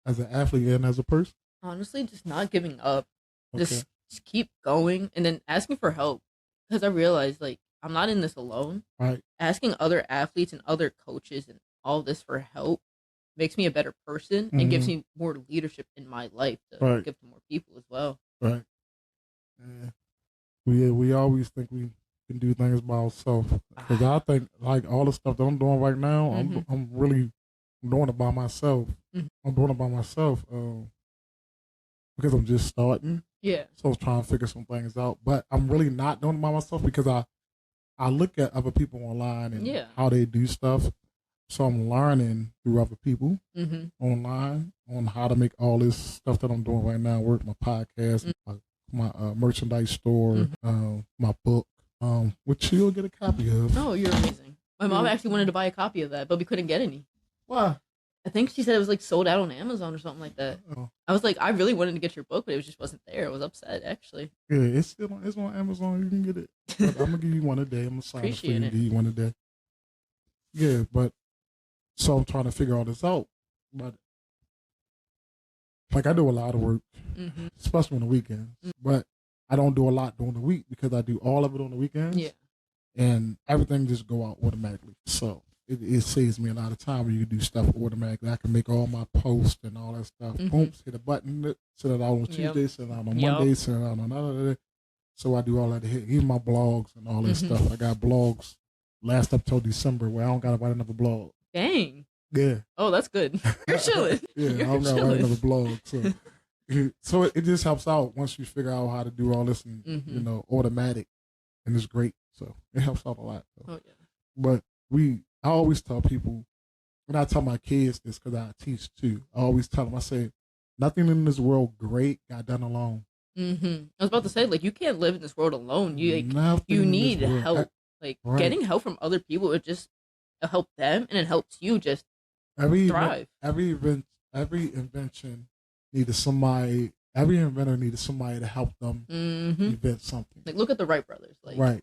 as an athlete and as a person? Honestly, just not giving up. Okay. Just keep going, and then asking for help, because I realized like I'm not in this alone. Right. Asking other athletes and other coaches and all this for help makes me a better person and gives me more leadership in my life to give to more people as well. Right. Yeah. We always think we can do things by ourselves. Because I think like all the stuff that I'm doing right now, I'm really doing it by myself. I'm doing it by myself because I'm just starting. Yeah. So I was trying to figure some things out. But I'm really not doing it by myself because I look at other people online and how they do stuff. So I'm learning through other people online on how to make all this stuff that I'm doing right now work. My podcast, my merchandise store, my book, which you'll get a copy of. Oh, you're amazing. My mom actually wanted to buy a copy of that, but we couldn't get any. Why? I think she said it was like sold out on Amazon or something like that. I was like, I really wanted to get your book, but it just wasn't there. I was upset, actually. Yeah, it's on Amazon. You can get it. But I'm gonna give you one a day. I'm gonna sign it for you and give you one a day. Yeah, but so I'm trying to figure all this out. But like I do a lot of work, especially on the weekends. But I don't do a lot during the week because I do all of it on the weekends. Yeah. And everything just go out automatically. So it saves me a lot of time when you do stuff automatically. I can make all my posts and all that stuff. Boom, hit a button, send it out on Tuesday, send it out on Monday, send it out on another day. So I do all that. Even my blogs and all that stuff. I got blogs last up till December where I don't got to write another blog. Dang. Yeah. Oh, that's good. You're chilling. Yeah, I don't got to write another blog. So it just helps out once you figure out how to do all this and automatic, and it's great. So it helps out a lot. So. Oh yeah. But I always tell people, when I tell my kids this because I teach too, I always tell them, I say, nothing in this world great got done alone. I was about to say, like, you can't live in this world alone. You need help. Getting help from other people, it help them and it helps you just thrive. Every invention needed somebody. Every inventor needed somebody to help them invent something. Like, look at the Wright brothers. Like, right.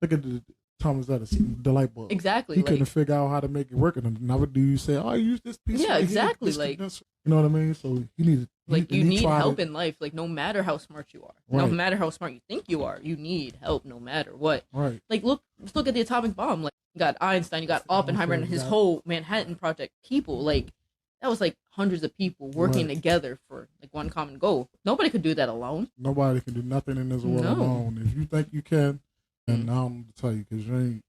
Look at the Thomas Edison, the light bulb. Exactly. He couldn't figure out how to make it work, and another dude say, "Oh, use this piece." Yeah, exactly. Like, you know what I mean? So he needed. You need help in life. Like, no matter how smart you are, no matter how smart you think you are, you need help no matter what. Right. Like, look at the atomic bomb. Like, you got Einstein, you got Oppenheimer, and his whole Manhattan Project. People, like, that was like hundreds of people working together for like one common goal. Nobody could do that alone. Nobody can do nothing in this world alone. If you think you can, then I don't know to tell you because you ain't.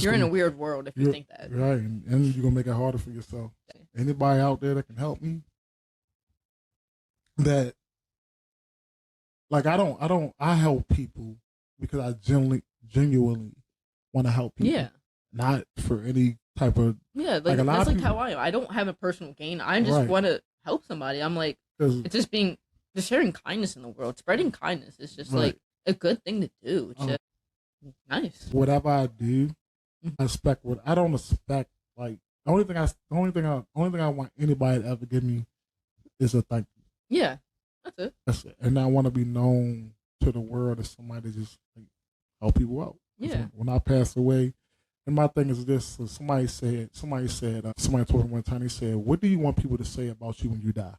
You're in a weird world if you think that. Right, and you're gonna make it harder for yourself. Okay. Anybody out there that can help me? That, like, I help people because I genuinely want to help people. Yeah. Not for any type of like that's like people, how I am. I don't have a personal gain. I just want to help somebody. I'm like, it's just sharing kindness in the world. Spreading kindness is just like a good thing to do. It's just nice. Whatever I do, I expect I don't expect like the only thing I want anybody to ever give me is a thank you. Yeah, that's it. And I want to be known to the world as somebody that just like, help people out. Yeah. When I pass away, and my thing is this: so somebody told me one time. He said, "What do you want people to say about you when you die?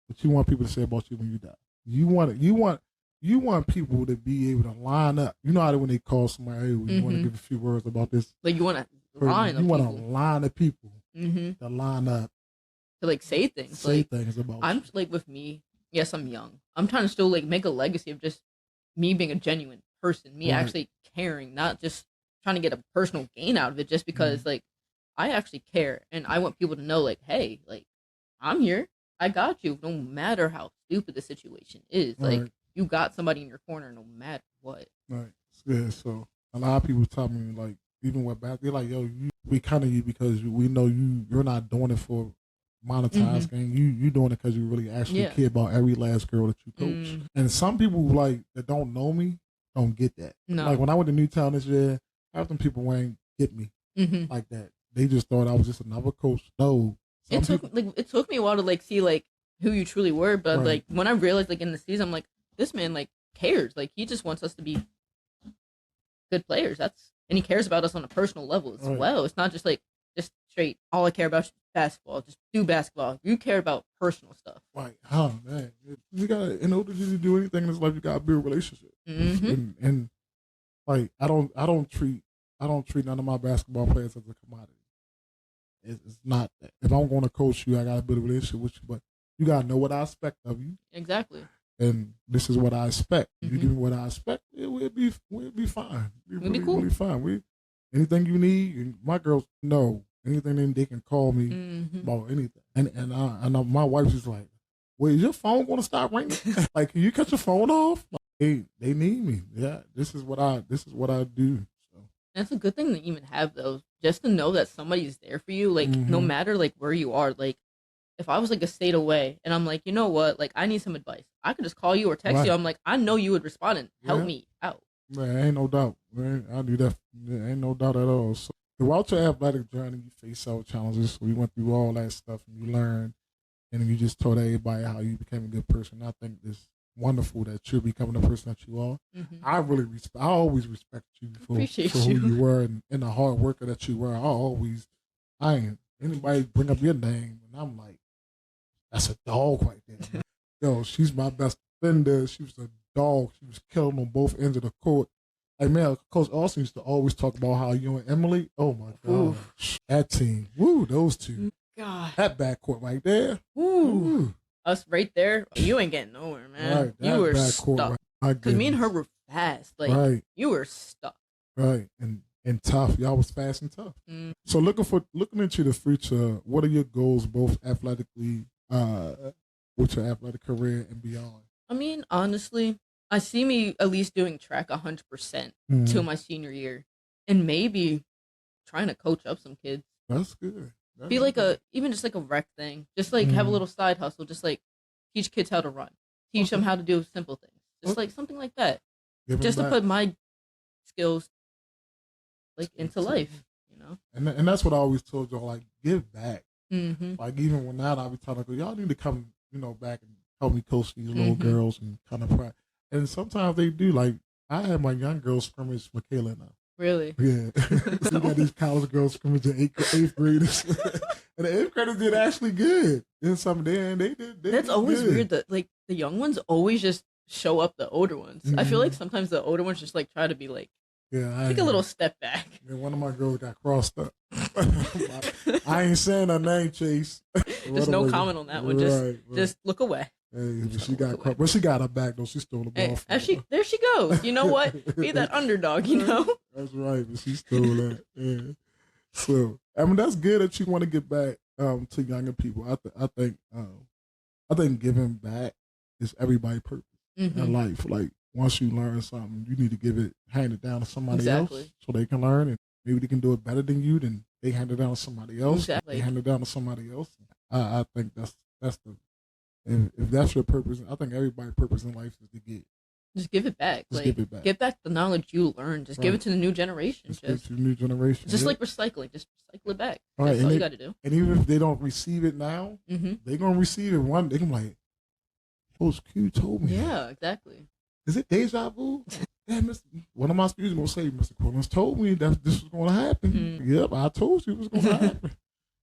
What you want people to say about you when you die? You want people to be able to line up. You know how when they call somebody, hey, you want to give a few words about this? Like you want a line of people to line up to like say things. Things about. I'm you. like with me. Yes, I'm young. I'm trying to still like make a legacy of just me being a genuine person, me actually caring, not just trying to get a personal gain out of it, just because like I actually care and I want people to know like, hey, like I'm here. I got you. No matter how stupid the situation is, like you got somebody in your corner, no matter what. Right. Yeah. So a lot of people tell me like, even with back, they're like, yo, we kind of you because we know you're not doing it for monetized game. You doing it because you really actually care about every last girl that you coach. And some people like that don't know me don't get that. No. Like when I went to Newtown this year, half them people ain't get me like that. They just thought I was just another coach. No. It took me a while to like see like who you truly were, but like when I realized like in the season, I'm like, this man like cares. Like he just wants us to be good players. And he cares about us on a personal level as well. It's not just like just straight. All I care about is basketball. Just do basketball. You care about personal stuff. Right? Oh man, you got in order to do anything in this life, you got to build a relationship. And like I don't treat none of my basketball players as a commodity. It's not that. If I'm going to coach you, I got to build a relationship with you, but you got to know what I expect of you. Exactly. And this is what I expect. You give me what I expect, we'll be fine. We'll be cool. Really fine. Anything you need, and my girls know anything they can call me about anything. And I know my wife's just like, wait, is your phone going to stop ringing? Like, can you cut your phone off? Like, they need me. Yeah, this is what I do. So that's a good thing to even have those, just to know that somebody's there for you. Like no matter like where you are, like. If I was like a state away and I'm like, you know what, like I need some advice, I could just call you or text you. I'm like, I know you would respond and help me out. Man, ain't no doubt. Man, I do that. Ain't no doubt at all. So throughout your athletic journey, you face out challenges. We went through all that stuff and you learned, and you just told everybody how you became a good person. I think it's wonderful that you're becoming the person that you are. I always respect you for who you were and the hard worker that you were. I ain't anybody bring up your name and I'm like, that's a dog right there. Yo, she's my best defender. She was a dog. She was killing on both ends of the court. Like, man, Coach Austin used to always talk about how you and Emily, oh my God, that team, those two. God. That backcourt right there. Us right there, you ain't getting nowhere, man. Right, you were stuck. Because me and her were fast. Like, you were stuck. Right, and tough. Y'all was fast and tough. So looking into the future, what are your goals, both athletically, with your athletic career and beyond? I mean, honestly, I see me at least doing track 100% till my senior year, and maybe trying to coach up some kids. That's good. Be like even just like a rec thing, just like have a little side hustle, just like teach kids how to run, teach them how to do simple things, just like something like that, just to put my skills like into life, you know. And that's what I always told y'all, like, give back. Like, even when now I be telling them, y'all need to come, back and help me coach these little girls and kind of practice. And sometimes they do. Like, I have my young girls scrimmage with Kyla now. Really? Yeah. We got these college girls scrimmage in eighth graders. And the eighth graders did actually good. And some they did. That's always weird that like the young ones always just show up the older ones. I feel like sometimes the older ones just like try to be like, take a little step back. And one of my girls got crossed up. I ain't saying her name, Chase. Just no comment on that one. Just look away. Hey, but she got her back though. She stole the ball. There she goes. You know what? Be that underdog. You know. That's right. But she stole that. Yeah. So I mean, that's good that you want to get back to younger people. I think giving back is everybody's purpose in life. Like, once you learn something, you need to hand it down to somebody else so they can learn, and maybe they can do it better than you. Then they hand it down to somebody else. They hand it down to somebody else. I think that's the. And if that's your purpose, I think everybody's purpose in life is to just give it back. Give it back. Give back the knowledge you learned. Just give it to the new generation. Give it to the new generation. Just like recycling. Just recycle it back. That's all you got to do. And even if they don't receive it now, they're gonna receive it one. They can be like, Coach Q told me. Yeah, exactly. Is it deja vu? Damn, one of my students gonna say, Mr. Collins told me that this was gonna happen. Yep, I told you it was gonna happen.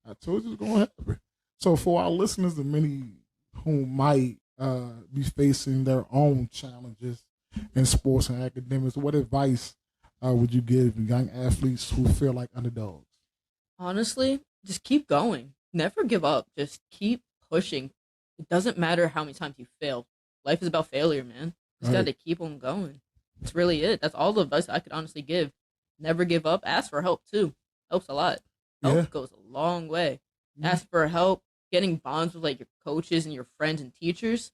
I told you it was gonna happen. So for our listeners, and many who might be facing their own challenges in sports and academics, what advice would you give young athletes who feel like underdogs? Honestly, just keep going. Never give up. Just keep pushing. It doesn't matter how many times you fail. Life is about failure, man. You just got to keep on going. That's really it. That's all the advice I could honestly give. Never give up. Ask for help, too. Helps a lot. Help goes a long way. Ask for help. Getting bonds with like your coaches and your friends and teachers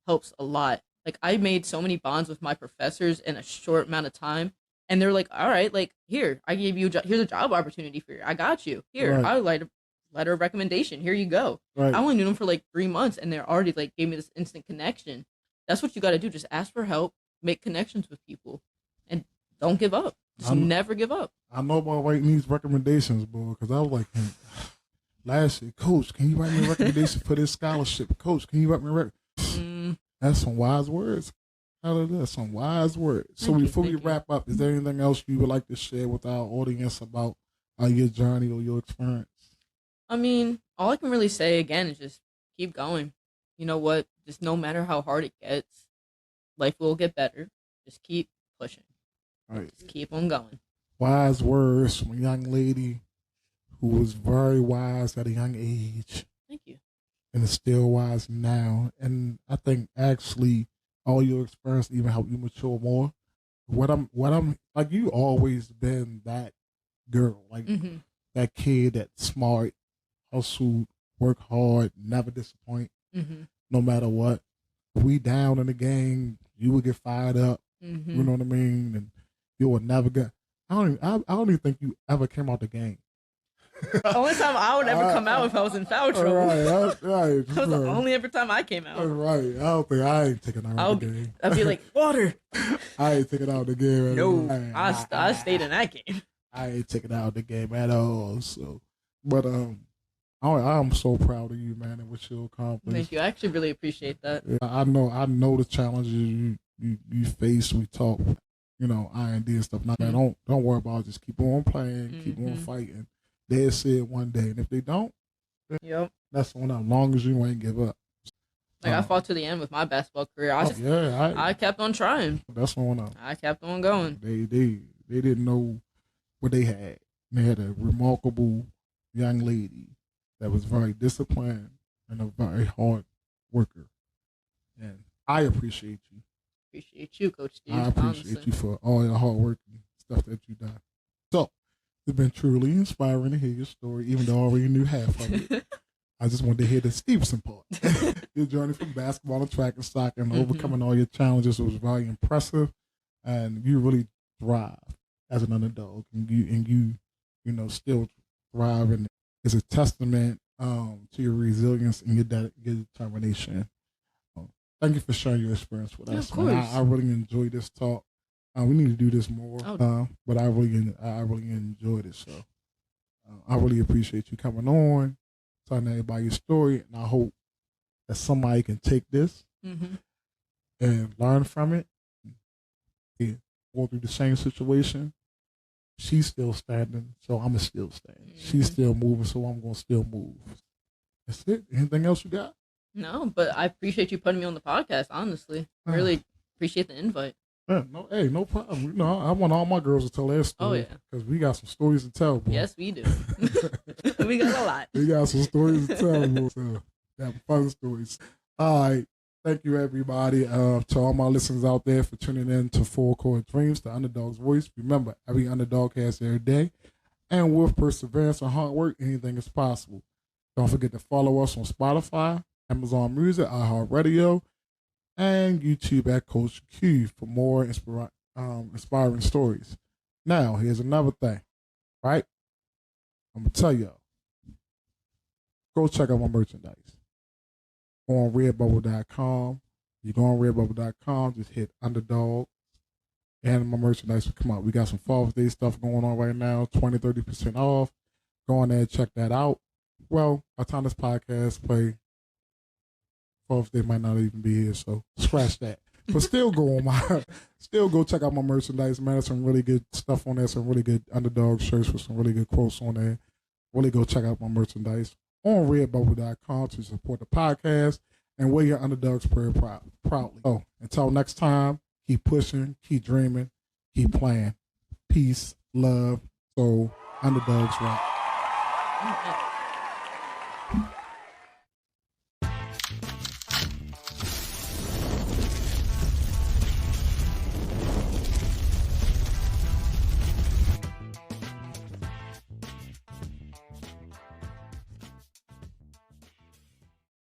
helps a lot. Like, I made so many bonds with my professors in a short amount of time, and they're like, all right, like, here, I gave you here's a job opportunity for you. I got you. Here, I write a letter of recommendation. Here you go. I only knew them for like 3 months, and they're already like gave me this instant connection. That's what you got to do. Just ask for help, make connections with people, and don't give up. Just never give up. I know about writing these recommendations, boy, because I was like, last year, Coach, can you write me a recommendation for this scholarship? Coach, can you write me a That's some wise words. Hallelujah. That's some wise words. So Thank you, before we thank you. wrap up, is there anything else you would like to share with our audience about your journey or your experience? I mean, all I can really say again is just keep going. You know what? Just no matter how hard it gets, life will get better. Just keep pushing. All right. Just keep on going. Wise words from a young lady who was very wise at a young age Thank you. and is still wise now. And I think actually all your experience even helped you mature more. What I'm like, you always been that girl, like Mm-hmm. that kid that's smart, hustle, work hard, never disappoint, Mm-hmm. no matter what. If we down in the game, you would get fired up. Mm-hmm. You know what I mean? And you would never get. I don't even think you ever came out the game. Only time I would ever come out if I was in foul trouble. Right. That was the only ever time I came out. Right. I don't think I ain't taking out the game. I'd be like, water. I ain't taking out the game. No, I stayed in that game. I ain't taking out the game at all. So, but I'm so proud of you, man, and what you accomplished. Thank you. I actually really appreciate that. Yeah, I know the challenges you face. We talk, IND and stuff. Now, don't worry about it. Just keep on playing, keep on fighting. They'll see it one day, and if they don't, Yep. that's on them. As long as you ain't give up. Like I fought to the end with my basketball career. I kept on trying. That's on them. I kept on going. They didn't know what they had. They had a remarkable young lady that was very disciplined and a very hard worker. And I appreciate you. Appreciate you, Coach Steve. I appreciate you for all your hard work and stuff that you done. So, it's been truly inspiring to hear your story, even though I already knew half of it. I just wanted to hear the Stevenson part. Your journey from basketball and track and soccer and overcoming all your challenges was very impressive. And you really thrive as an underdog. And you still thrive. And it's a testament to your resilience and your determination. Thank you for sharing your experience with us. Of course. I really enjoyed this talk. We need to do this more, but I really enjoyed it. So I really appreciate you coming on, telling everybody your story, and I hope that somebody can take this and learn from it. And go through the same situation. She's still standing, so I'm still standing. She's still moving, so I'm gonna still move. That's it. Anything else you got? No, but I appreciate you putting me on the podcast. Honestly, I really appreciate the invite. Yeah, no problem. I want all my girls to tell their story. Because we got some stories to tell, boy. Yes, we do. We got a lot. We got some stories to tell, boy. So, yeah, fun stories. All right. Thank you, everybody. To all my listeners out there for tuning in to Full Court Dreams, the Underdawgs Voice. Remember, every underdog has their day. And with perseverance and hard work, anything is possible. Don't forget to follow us on Spotify, Amazon Music, iHeartRadio, and YouTube at Coach Q for more inspiring stories. Now, here's another thing, right? I'm going to tell y'all. Go check out my merchandise. Go on redbubble.com. You go on redbubble.com, just hit Underdog, and my merchandise will come out. We got some Father's Day stuff going on right now, 20-30% off. Go on there and check that out. Well, by the time this podcast play, Father's Day might not even be here, so scratch that. But still go check out my merchandise, man. There's some really good stuff on there, some really good Underdog shirts with some really good quotes on there. Really go check out my merchandise on redbubble.com to support the podcast and wear your Underdogs prayer proudly. So until next time, keep pushing, keep dreaming, keep playing. Peace, love, so Underdogs rock.